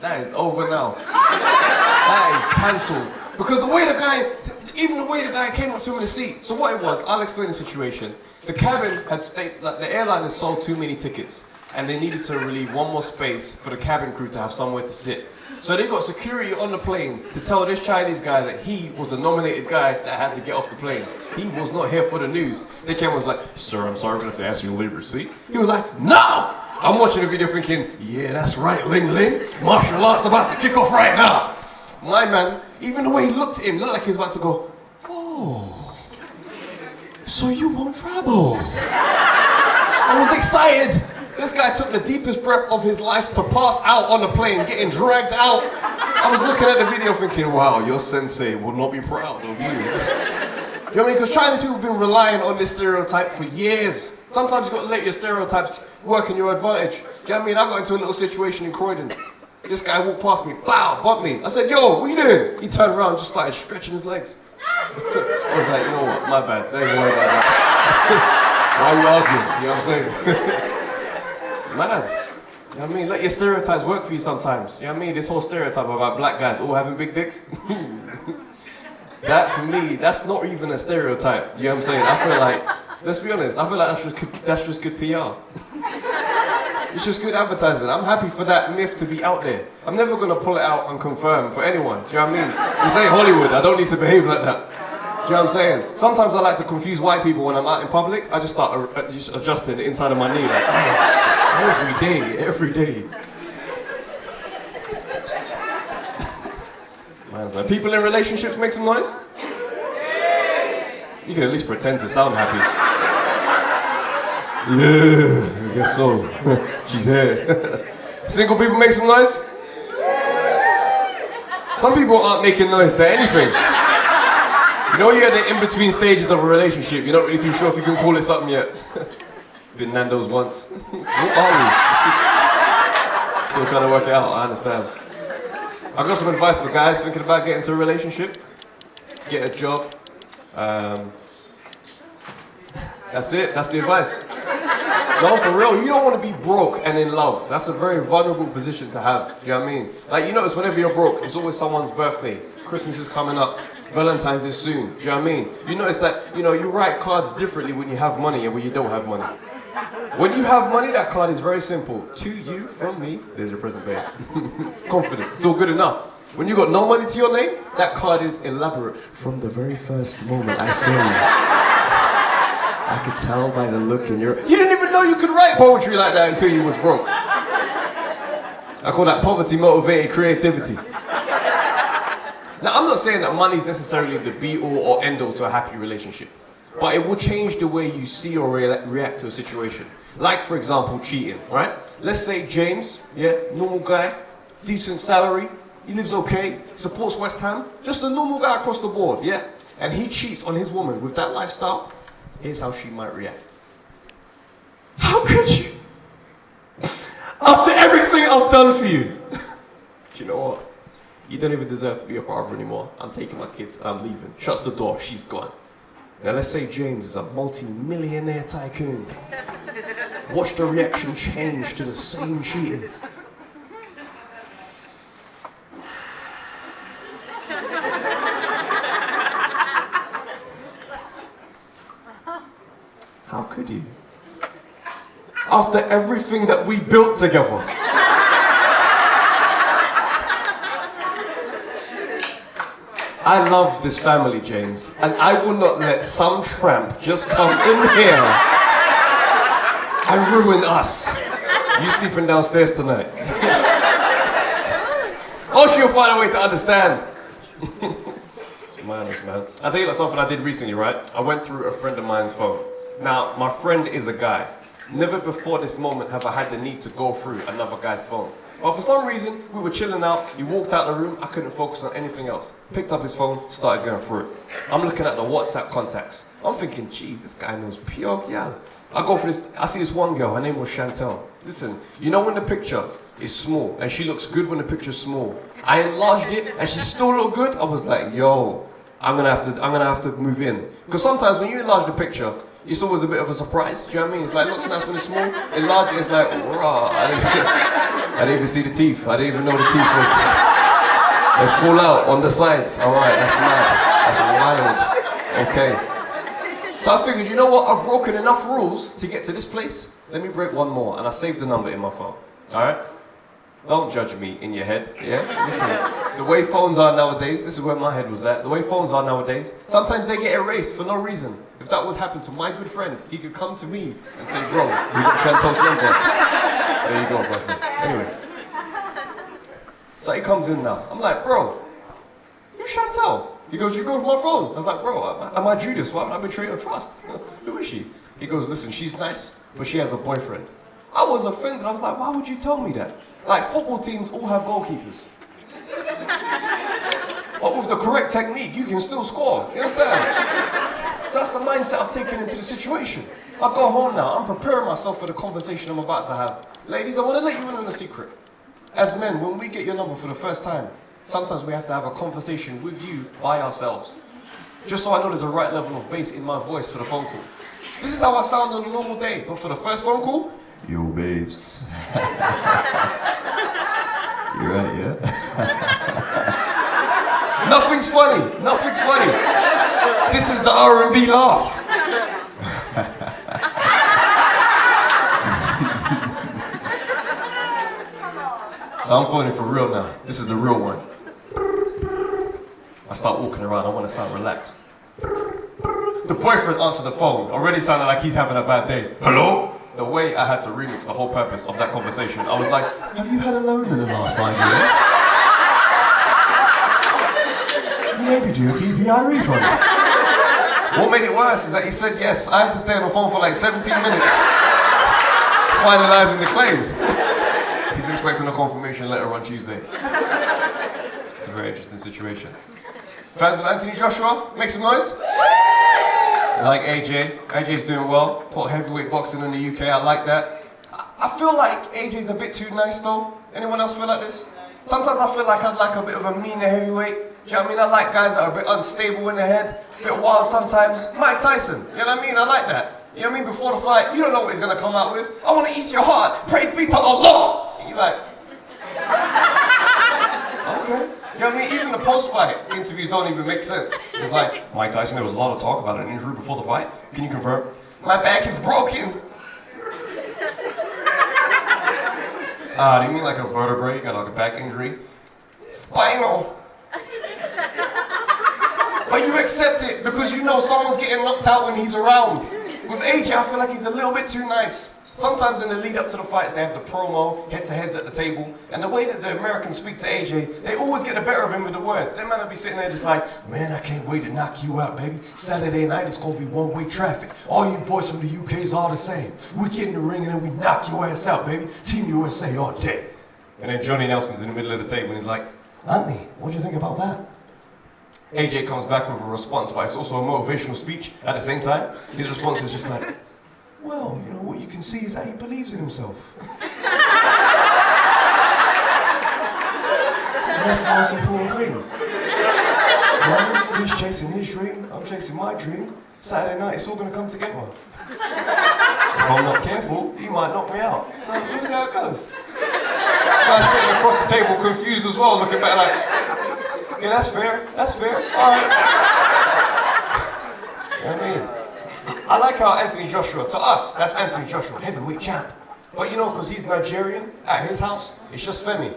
that is over now. That is cancelled. Because the way the guy came up to him in the seat. So what it was, I'll explain the situation. The cabin had the airline had sold too many tickets and they needed to relieve one more space for the cabin crew to have somewhere to sit. So they got security on the plane to tell this Chinese guy that he was the nominated guy that had to get off the plane. He was not here for the news. They came and was like, sir, I'm sorry, I'm gonna have to ask you to leave your seat. He was like, no! I'm watching the video thinking, yeah, that's right, Ling Ling. Martial arts about to kick off right now. My man, even the way he looked at him, looked like he was about to go, oh, so you won't travel. I was excited. This guy took the deepest breath of his life to pass out on the plane, getting dragged out. I was looking at the video thinking, wow, your sensei will not be proud of you. You know what I mean? Because Chinese people have been relying on this stereotype for years. Sometimes you've got to let your stereotypes work in your advantage. Do you know what I mean? I got into a little situation in Croydon. This guy walked past me, bow, bumped me. I said, yo, what you doing? He turned around and just started stretching his legs. I was like, you know what, my bad, don't even worry about that. Why are you arguing? You know what I'm saying? Man, you know what I mean? Let your stereotypes work for you sometimes. You know what I mean? This whole stereotype about black guys all having big dicks. That, for me, that's not even a stereotype. You know what I'm saying? I feel like, let's be honest, I feel like that's just good PR. It's just good advertising. I'm happy for that myth to be out there. I'm never going to pull it out and confirm for anyone. Do you know what I mean? This ain't Hollywood. I don't need to behave like that. Do you know what I'm saying? Sometimes I like to confuse white people when I'm out in public. I just start just adjusting the inside of my knee like, oh, every day. Man, like, people in relationships make some noise? You can at least pretend to sound happy. Yeah, I guess so. She's here. Single people make some noise? Some people aren't making noise to anything. You know, you're at the in-between stages of a relationship. You're not really too sure if you can call it something yet. Been Nando's once. What are we? Still trying to work it out, I understand. I've got some advice for guys thinking about getting into a relationship. Get a job. That's it, that's the advice. No, for real, you don't want to be broke and in love. That's a very vulnerable position to have, do you know what I mean? Like, you notice whenever you're broke, it's always someone's birthday. Christmas is coming up, Valentine's is soon, do you know what I mean? You notice that, you write cards differently when you have money and when you don't have money. When you have money, that card is very simple. To you, from me, there's your present, babe. Confident, it's all good enough. When you got no money to your name, that card is elaborate. From the very first moment I saw you, I could tell by the look in your... You didn't even know you could write poetry like that until you was broke. I call that poverty-motivated creativity. Now, I'm not saying that money is necessarily the be-all or end-all to a happy relationship, but it will change the way you see or react to a situation. Like, for example, cheating, right? Let's say James, normal guy, decent salary, he lives okay, supports West Ham, just a normal guy across the board, and he cheats on his woman with that lifestyle. Here's how she might react. How could you? After everything I've done for you. Do you know what? You don't even deserve to be a father anymore. I'm taking my kids, I'm leaving. Shuts the door, she's gone. Now let's say James is a multi-millionaire tycoon. Watch the reaction change to the same cheating. How could you? After everything that we built together. I love this family, James, and I will not let some tramp just come in here and ruin us. You sleeping downstairs tonight. Oh, she'll find a way to understand. It's madness, man. I'll tell you like something I did recently, right? I went through a friend of mine's phone. Now, my friend is a guy. Never before this moment have I had the need to go through another guy's phone. But for some reason, we were chilling out, he walked out the room, I couldn't focus on anything else. Picked up his phone, started going through it. I'm looking at the WhatsApp contacts. I'm thinking, geez, this guy knows pure gal. I go for this, I see this one girl, her name was Chantel. Listen, you know when the picture is small, and she looks good when the picture's small. I enlarged it, and she still looked good. I was like, yo, I'm gonna have to move in. Because sometimes when you enlarge the picture, it's always a bit of a surprise. Do you know what I mean? It's like, looks nice when it's small. Enlarge it, it's like, raw. I didn't even see the teeth. I didn't even know the teeth was. They fall out on the sides. All right, that's mad. That's wild. Okay. So I figured, you know what? I've broken enough rules to get to this place. Let me break one more, and I saved the number in my phone. All right? Don't judge me in your head, yeah? Listen, the way phones are nowadays, this is where my head was at. The way phones are nowadays, sometimes they get erased for no reason. If that would happen to my good friend, he could come to me and say, bro, we got Chantel's number. There you go, my friend. Anyway. So he comes in now. I'm like, bro, you're Chantel. He goes, you go with my phone. I was like, bro, am I Judas? Why would I betray your trust? Who is she? He goes, listen, she's nice, but she has a boyfriend. I was offended. I was like, why would you tell me that? Like, football teams all have goalkeepers. But with the correct technique, you can still score. You understand? So that's the mindset I've taken into the situation. I go home now. I'm preparing myself for the conversation I'm about to have. Ladies, I want to let you in on a secret. As men, when we get your number for the first time, sometimes we have to have a conversation with you by ourselves. Just so I know there's a right level of bass in my voice for the phone call. This is how I sound on a normal day, but for the first phone call, yo, babes. You're right, yeah? Nothing's funny. Nothing's funny. This is the R&B laugh. So I'm phoning for real now. This is the real one. I start walking around. I want to sound relaxed. The boyfriend answered the phone. Already sounded like he's having a bad day. Hello? The way I had to remix the whole purpose of that conversation, I was like, have you had a loan in the last 5 years? You maybe do a PPI refund. What made it worse is that he said yes. I had to stay on the phone for like 17 minutes, finalizing the claim. He's expecting a confirmation letter on Tuesday. It's a very interesting situation. Fans of Anthony Joshua, make some noise. Like AJ. AJ's doing well. Put heavyweight boxing in the UK. I like that. I feel like AJ's a bit too nice though. Anyone else feel like this? Sometimes I feel like I'd like a bit of a meaner heavyweight. Do you know what I mean? I like guys that are a bit unstable in the head, a bit wild sometimes. Mike Tyson, you know what I mean? I like that. You know what I mean? Before the fight, you don't know what he's gonna come out with. I wanna eat your heart. Praise be to Allah. And you're like, okay. You know what I mean? Even the post-fight interviews don't even make sense. It's like, Mike Tyson, there was a lot of talk about an injury before the fight. Can you confirm? My back is broken. Do you mean like a vertebrae? You got like a back injury? Spinal. But you accept it because you know someone's getting knocked out when he's around. With AJ, I feel like he's a little bit too nice. Sometimes in the lead up to the fights, they have the promo, head-to-heads at the table, and the way that the Americans speak to AJ, they always get the better of him with the words. That man will be sitting there just like, man, I can't wait to knock you out, baby. Saturday night, it's gonna be one-way traffic. All you boys from the UK's all the same. We get in the ring and then we knock your ass out, baby. Team USA all day. And then Johnny Nelson's in the middle of the table and he's like, Anthony, what do you think about that? AJ comes back with a response, but it's also a motivational speech at the same time. His response is just like, well, you know, what you can see is that he believes in himself. And that's the most important thing. Well, he's chasing his dream, I'm chasing my dream. Saturday night, it's all gonna come together. If I'm not careful, he might knock me out. So we'll see how it goes. Guys sitting across the table, confused as well, looking back like, yeah, that's fair, all right. You know what I mean? I like how Anthony Joshua, to us, that's Anthony Joshua, heavyweight champ. But you know, because he's Nigerian, at his house, it's just Femi.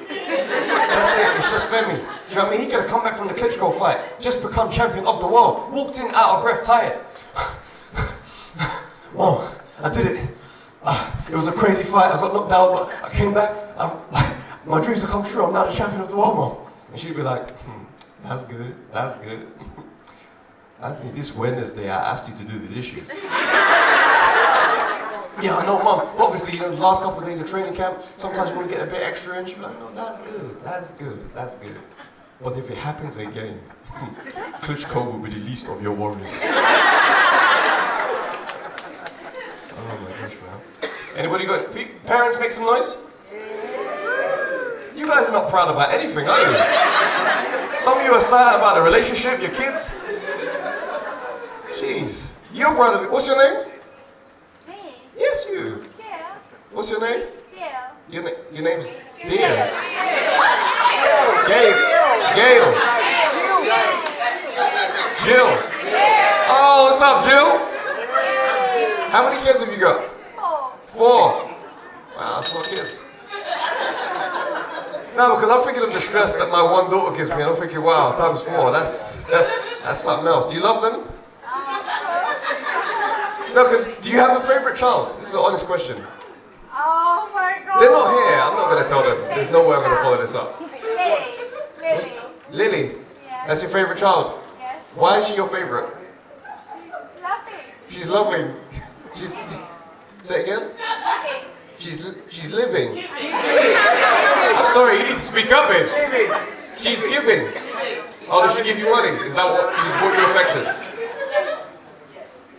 That's it, it's just Femi. Do you know what I mean? He could have come back from the Klitschko fight, just become champion of the world, walked in out of breath, tired. Oh, I did it. It was a crazy fight, I got knocked out, but I came back. my dreams have come true. I'm now the champion of the world, Mom. And she'd be like, that's good, that's good. Anthony, this Wednesday I asked you to do the dishes. Yeah, I know, Mom. But obviously, the last couple of days of training camp, sometimes you want to get a bit extra in. She'd be like, no, that's good, that's good, that's good. But if it happens again, Klitschko will be the least of your worries. Oh my gosh, man. Anybody got parents make some noise? You guys are not proud about anything, are you? Some of you are silent about the relationship, your kids. Jeez, you're proud of it. What's your name? Me? Yes, you. Dear. What's your name? Dear. Your name's Dear. Gail. Jill. Oh, what's up, Jill? How many kids have you got? 4. Wow, that's 4 kids. No, because I'm thinking of the stress that my one daughter gives me, and I'm thinking, wow, times 4, that's something else. Do you love them? No, because do you have a favorite child? This is an honest question. Oh my God. They're not here. I'm not going to tell them. There's no way I'm going to follow this up. Lily. Lily? Yes. That's your favorite child? Yes. Why is she your favorite? She's lovely. She's lovely. Say it again? Lovely. She's living. I'm sorry, you need to speak up, babes. She's giving. Oh, does she give you money? Is that what she's brought you affection?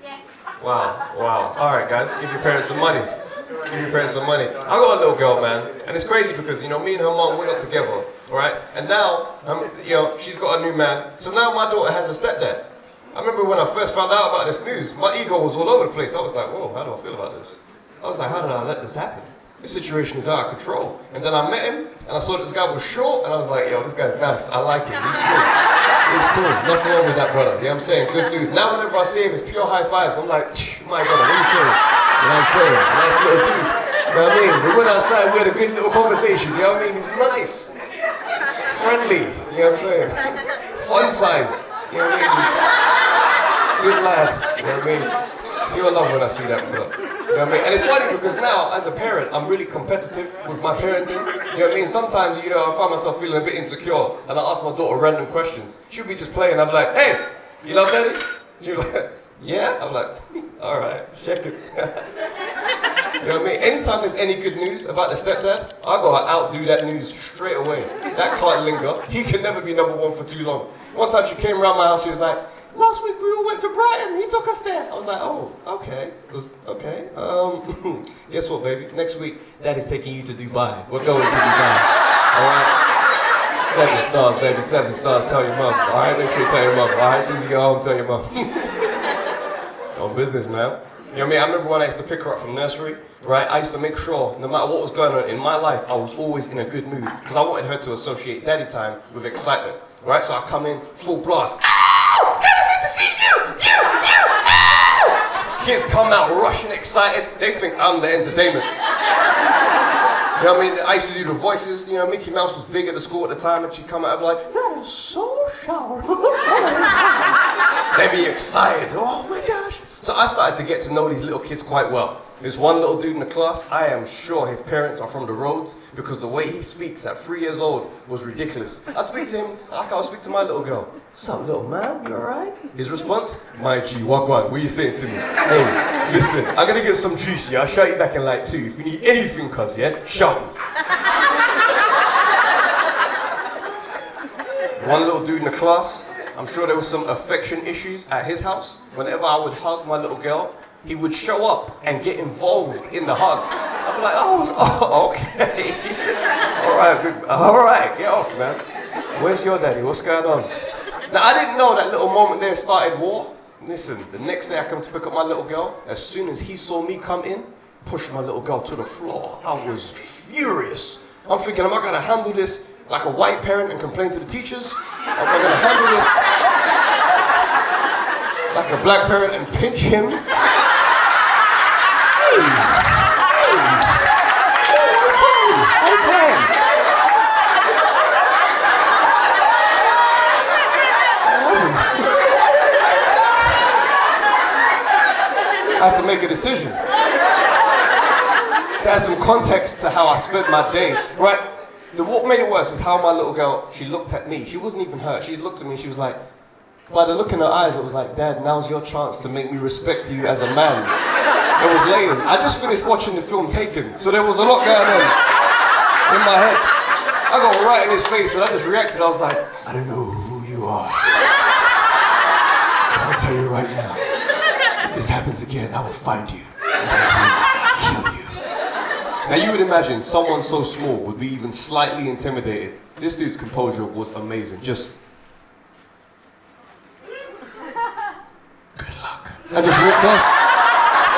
Yes. Wow. All right, guys, give your parents some money. Give your parents some money. I got a little girl, man, and it's crazy because me and her mom, we're not together, all right? And now, she's got a new man. So now my daughter has a stepdad. I remember when I first found out about this news, my ego was all over the place. I was like, whoa, how do I feel about this? I was like, how did I let this happen? This situation is out of control. And then I met him, and I saw this guy was short, and I was like, yo, this guy's nice. I like him. He's cool. Nothing wrong with that brother. You know what I'm saying? Good dude. Now whenever I see him, it's pure high fives. I'm like, my brother, what are you saying? You know what I'm saying? Nice little dude. You know what I mean? We went outside, we had a good little conversation. You know what I mean? He's nice. Friendly. You know what I'm saying? Fun size. You know what I mean? He's good lad. You know what I mean? Pure love when I see that brother. You know what I mean? And it's funny because now, as a parent, I'm really competitive with my parenting. You know what I mean? Sometimes, I find myself feeling a bit insecure, and I ask my daughter random questions. She'll be just playing, I'm like, hey, you love daddy? She'll be like, yeah? I'm like, all right, check it. You know what I mean? Anytime there's any good news about the stepdad, I gotta outdo that news straight away. That can't linger. He can never be number 1 for too long. One time she came around my house, she was like, last week we all went to Brighton, he took us there. I was like, oh, okay. Okay. Guess what, baby? Next week, Daddy's taking you to Dubai. We're going to Dubai. All right? 7 stars, baby, 7 stars. Tell your mom. All right? Make sure you tell your mom. All right? As soon as you get home, tell your mom. On business, man. You know what I mean? I remember when I used to pick her up from nursery, right? I used to make sure, no matter what was going on in my life, I was always in a good mood. Because I wanted her to associate daddy time with excitement, right? So I come in full blast. Kids come out rushing excited, they think I'm the entertainment. You know what I mean? I used to do the voices, Mickey Mouse was big at the school at the time, and she'd come out and be like, that is so shower. They'd be excited, oh my gosh. So I started to get to know these little kids quite well. There's one little dude in the class, I am sure his parents are from the roads because the way he speaks at 3 years old was ridiculous. I speak to him like I would speak to my little girl. What's up, little man? You alright? His response, my G, wagwan, what are you saying to me? Hey, listen, I'm gonna get some juice, yeah? I'll shout you back in like 2. If you need anything, cuz, yeah? Shout me. One little dude in the class, I'm sure there was some affection issues at his house. Whenever I would hug my little girl, he would show up and get involved in the hug. I'd be like, oh okay. all right, get off, man. Where's your daddy? What's going on? Now, I didn't know that little moment there started war. Listen, the next day I come to pick up my little girl. As soon as he saw me come in, pushed my little girl to the floor. I was furious. I'm thinking, am I gonna handle this like a white parent and complain to the teachers? Am I gonna handle this like a black parent and pinch him? I had to make a decision. To add some context to how I spent my day, right? what made it worse is how my little girl, she looked at me. She wasn't even hurt. She looked at me and she was like, by the look in her eyes, it was like, Dad, now's your chance to make me respect you as a man. There was layers. I just finished watching the film Taken, so there was a lot going on in my head. I got right in his face and I just reacted. I was like, I don't know who you are. But I'll tell you right now, if this happens again, I will find you and I will kill you. Now you would imagine someone so small would be even slightly intimidated. This dude's composure was amazing. Just good luck. I just walked off.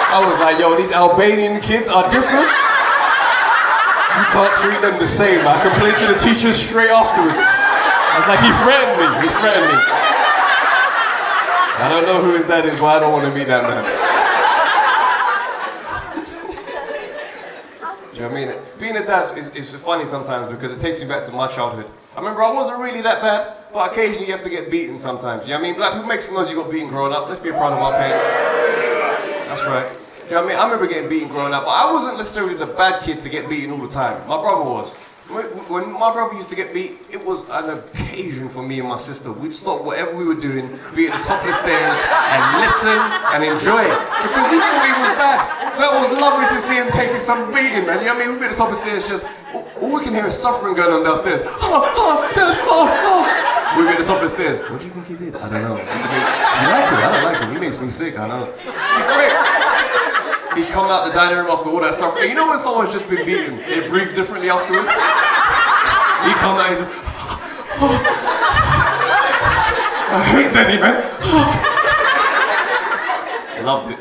I was like, yo, these Albanian kids are different. You can't treat them the same. I complained to the teachers straight afterwards. I was like, he threatened me. He threatened me. I don't know who his dad is, but I don't want to meet that man. Do you know what I mean? Being a dad is funny sometimes because it takes me back to my childhood. I remember I wasn't really that bad, but occasionally you have to get beaten sometimes. You know what I mean? Black people make some noise you got beaten growing up. Let's be proud of our pain. That's right. You know what I mean? I remember getting beaten growing up, but I wasn't necessarily the bad kid to get beaten all the time. My brother was. When my brother used to get beat, it was an occasion for me and my sister. We'd stop whatever we were doing, be at the top of the stairs, and listen and enjoy it. Because he thought he was bad. So it was lovely to see him taking some beating, man. You know what I mean? We'd be at the top of the stairs, just, all we can hear is suffering going on downstairs. We'd be at the top of the stairs. What do you think he did? I don't know. Do you like him? I don't like him. He makes me sick, I know. He's great. He'd come out the dining room after all that suffering. You know when someone's just been beaten, they breathe differently afterwards? He'd come out, he's like, I hate Daddy, man. Loved it.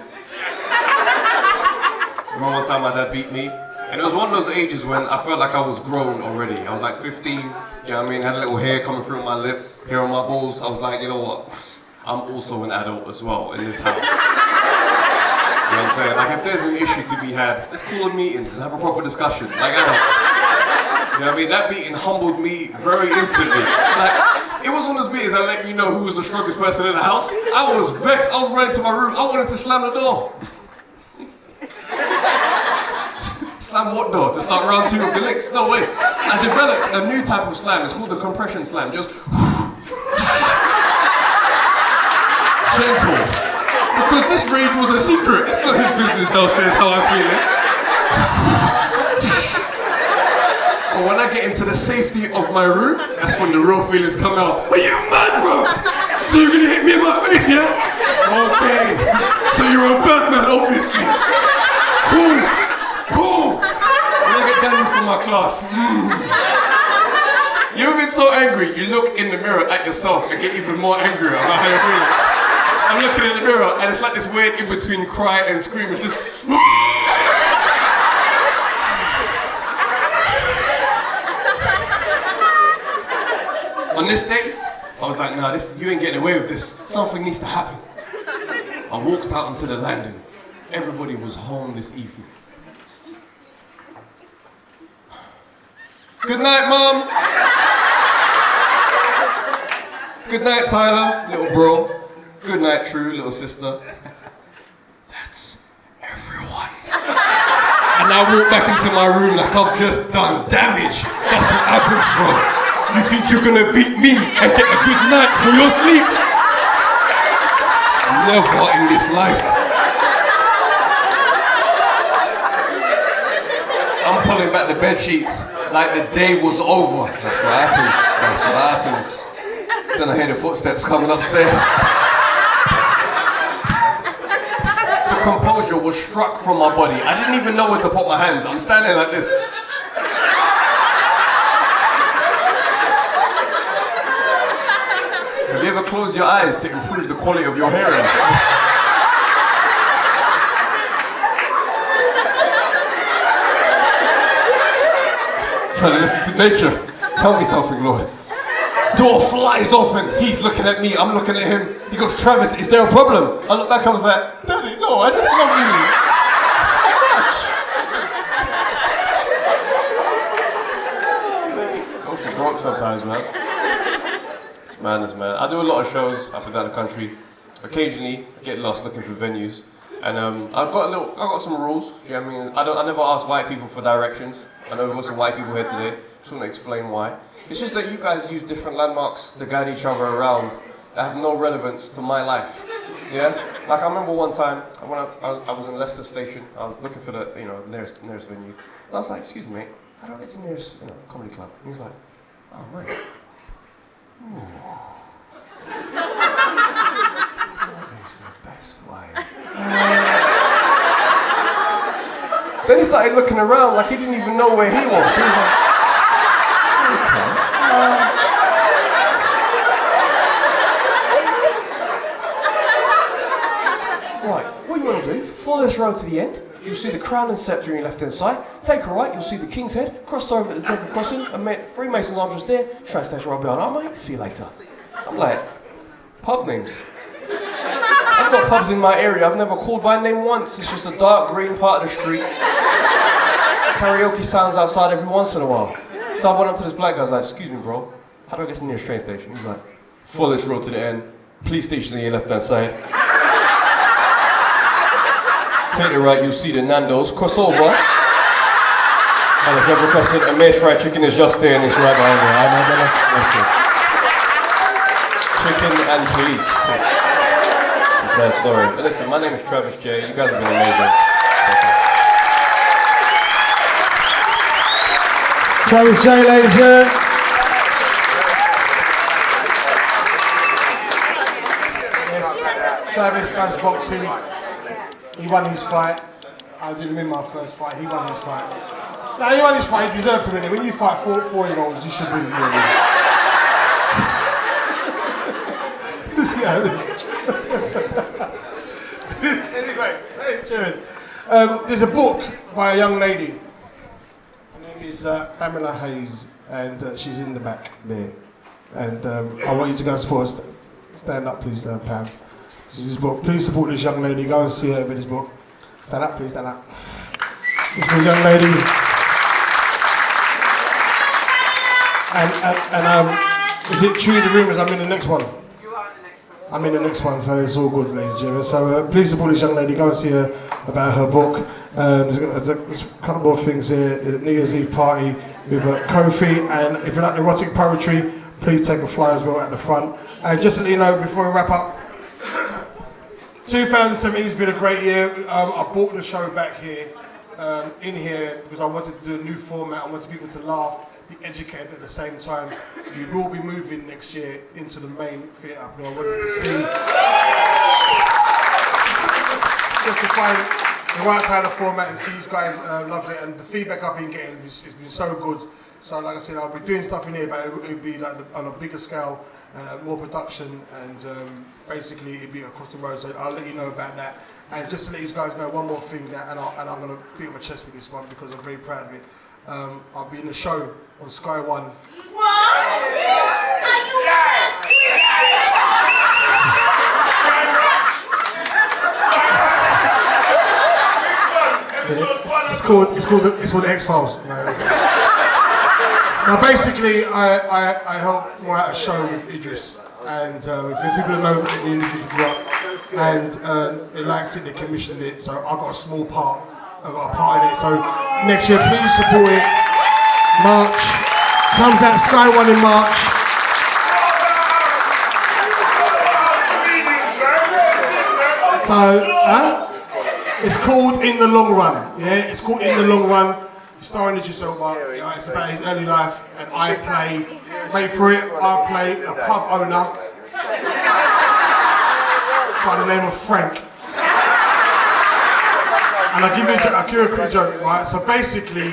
Remember one time my dad beat me? And it was one of those ages when I felt like I was grown already. I was like 15, you know what I mean? Had a little hair coming through my lip, hair on my balls. I was like, you know what? I'm also an adult as well in this house. You know what I'm saying? Like, if there's an issue to be had, let's call a meeting and have a proper discussion, like adults. You know what I mean? That beating humbled me very instantly. Like, it was one of those beatings that let me know who was the strongest person in the house. I was vexed. I was running to my room. I wanted to slam the door. Slam what door? To start round 2 of the licks? No way. I developed a new type of slam. It's called the compression slam. Just gentle. Because this rage was a secret. It's not his business downstairs how I'm feeling. But when I get into the safety of my room, that's when the real feelings come out. Are you mad, bro? So you're gonna hit me in my face, yeah? Okay. So you're a bad man, obviously. Cool. Cool. When I get Daniel from my class. You ever been so angry, you look in the mirror at yourself and get even more angrier about how you're feeling? I'm looking in the mirror and it's like this weird in between cry and scream. It's just. On this day, I was like, nah, you ain't getting away with this. Something needs to happen. I walked out onto the landing. Everybody was home this evening. Good night, Mom. Good night, Tyler, little bro. Good night, True, little sister. That's everyone. And I walk back into my room like I've just done damage. That's what happens, bro. You think you're gonna beat me and get a good night for your sleep? Never in this life. I'm pulling back the bed sheets like the day was over. That's what happens. That's what happens. Then I hear the footsteps coming upstairs. The composure was struck from my body. I didn't even know where to put my hands. I'm standing like this. Have you ever closed your eyes to improve the quality of your hearing? Trying to listen to nature. Tell me something, Lord. Door flies open. He's looking at me. I'm looking at him. He goes, Travis, is there a problem? I look back. I was like, Daddy, no, I just love you so much. Go for broke sometimes, man. It's madness, man. I do a lot of shows up and down the country. Occasionally, I get lost looking for venues. And I've got some rules. Do you know what I mean? I never ask white people for directions. I know we've got some white people here today. Just want to explain why. It's just that you guys use different landmarks to guide each other around that have no relevance to my life. Yeah? Like I remember one time when I was in Leicester Station. I was looking for the nearest venue. And I was like, excuse me, mate, how do I get to the nearest comedy club? And he's like, oh mate. It's the best way. Then he started looking around like he didn't even know where he was. He was like, okay. Right, what you want to do, follow this road to the end. You'll see the crown and sceptre on your left hand side. Take a right, you'll see the king's head. Cross over at the zebra crossing. And Freemason's arms just there. Train station right behind. Oh mate, see you later. I'm like, pub names. I've got pubs in my area. I've never called by name once. It's just a dark green part of the street. Karaoke sounds outside every once in a while. So I went up to this black guy. I was like, excuse me, bro. How do I get to the nearest train station? He's like, follow this road to the end. Police station on your left hand side. Take the right, you'll see the Nando's. Cross over. And the zebra crossing. A Mace fried chicken is just there and it's right behind me. I know that's it. Chicken and police. It's a sad story. But listen, my name is Travis J. You guys have been amazing. Travis J, ladies and gentlemen. Yes, Travis does boxing. He won his fight. I did him in my first fight. He won his fight. No, he won his fight. He deserved to win it. When you fight 4-year-olds, you should win. Anyway, ladies and gentlemen, there's a book by a young lady. Her name is Pamela Hayes, and she's in the back there. And I want you to go and support her. Stand up, please, Pam. This book. Please support this young lady. Go and see her with this book. Stand up, please, stand up. This young lady. And is it true the rumours I'm in the next one? You are in the next one. I'm in the next one, so it's all good, ladies and gentlemen. So please support this young lady. Go and see her about her book. There's a couple more things here. New Year's Eve party with Kofi, and if you like erotic poetry, please take a flyer as well at the front. And just to let you know, before we wrap up, 2017 has been a great year. I brought the show back here, in here, because I wanted to do a new format. I wanted people to laugh, be educated at the same time. We will be moving next year into the main theatre, because I wanted to see, just to find the right kind of format and see you guys love it. And the feedback I've been getting has been so good. So like I said, I'll be doing stuff in here, but it would be like on a bigger scale, more production, and basically it'd be across the road. So I'll let you know about that. And just to let you guys know one more thing, that, and I'm going to beat my chest with this one because I'm very proud of it. I'll be in the show on Sky One. It's called the X-Files. Now basically, I helped write a show with Idris, and if people know me and Idris grew up, and they liked it, they commissioned it, so I got a small part. I got a part in it. So next year, please support it. March comes out Sky One in March. So it's called In the Long Run. Yeah, it's called In the Long Run. Starring Idris Elba. It's about his early life, and I play. Wait for it. I play a pub owner by the name of Frank. And I'll give you a quick joke, right? So basically,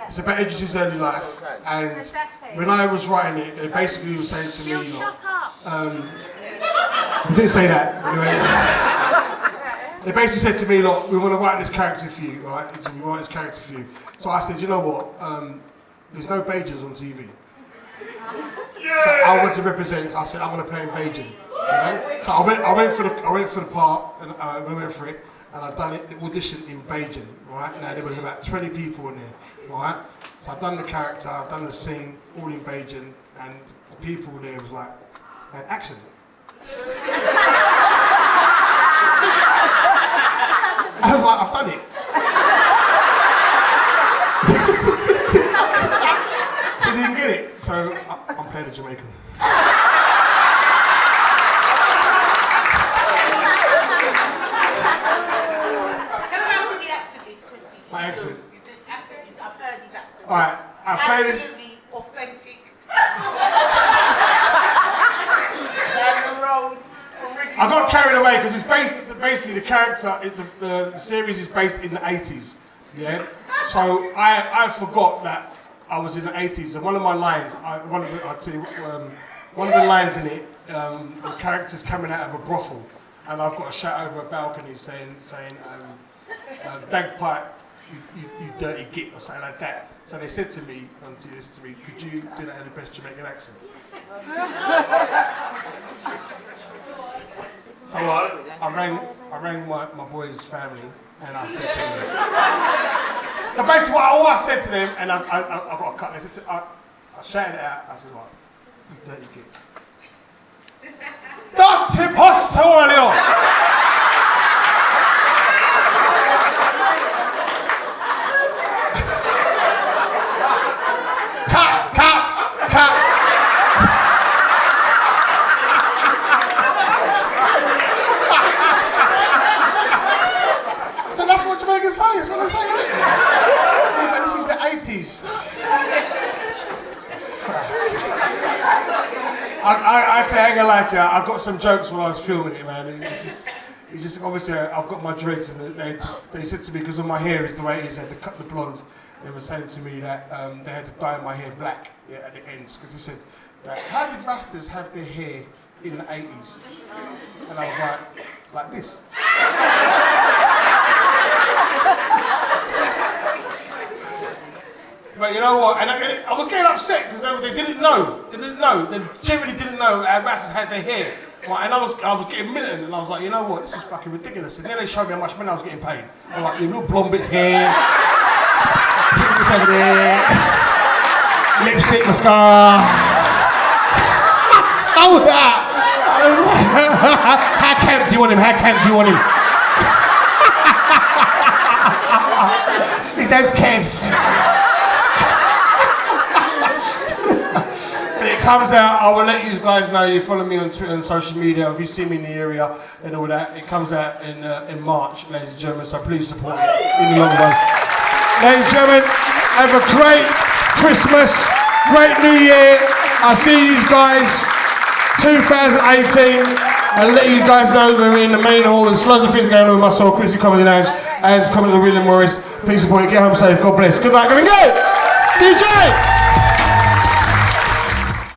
it's about Idris' early life, and when I was writing it, they basically were saying to me, they didn't say that, anyway. They basically said to me, look, we want to write this character for you, right? We want this character for you. So I said, you know what? There's no Bajans on TV. So I want to represent. So I said, I'm going to play in Bajan. Right? So I went for the part, and I went for it, and I done the audition in Bajan. Right? Now there was about 20 people in there. Right? So I done the character, I done the scene, all in Bajan, and the people there was like, and action. I was like, I've done it. They didn't get it, so I'm playing the Jamaican. Tell me how good the accent is, Quincy. My accent. The accent is, I've heard his accent. Alright, I played it. Absolutely authentic. Down the road. I got carried away because it's basically the character, the series is based in the 80s, yeah? So I forgot that I was in the 80s, and one of my lines, one of the lines in it, the character's coming out of a brothel, and I've got to shout over a balcony saying bagpipe, you dirty git, or something like that. So they said to me, could you do that in the best Jamaican accent? So I rang my boy's family, and I said to them. So basically, all I said to them, and I got a cut. I shouted it out. I said, "What? You dirty git." Dottie Possolio. Cut. So that's what Jamaicans say, that's what they say, isn't it? Yeah, but this is the 80s. I ain't gonna lie to you, I got some jokes while I was filming it, man. It's just obviously, I've got my dreads, and they said to me, because of my hair is the way it is, I had to cut the blondes. They were saying to me that they had to dye my hair black at the ends, because they said, how did Rastas have their hair in the 80s? And I was like this. But you know what? And I was getting upset because they didn't know. They generally didn't know how Rastas had their hair. Right? And I was getting militant, and I was like, you know what? This is fucking ridiculous. And then they showed me how much money I was getting paid. I'm like, you little blonde bits here, pink bits over there, lipstick, mascara. So that. How camp do you want him? How camp do you want him? His name's Kev. Comes out, I will let you guys know. You follow me on Twitter and social media. If you see me in the area and all that, it comes out in March, ladies and gentlemen. So please support it in the long run. Ladies and gentlemen, have a great Christmas, great New Year. I'll see you guys 2018. I'll let you guys know when we're in the main hall. There's loads of things going on with myself, Quincy Comedy Lounge, and Comedy with William Morris. Please support it. Get home safe. God bless. Good night. Go and go, DJ.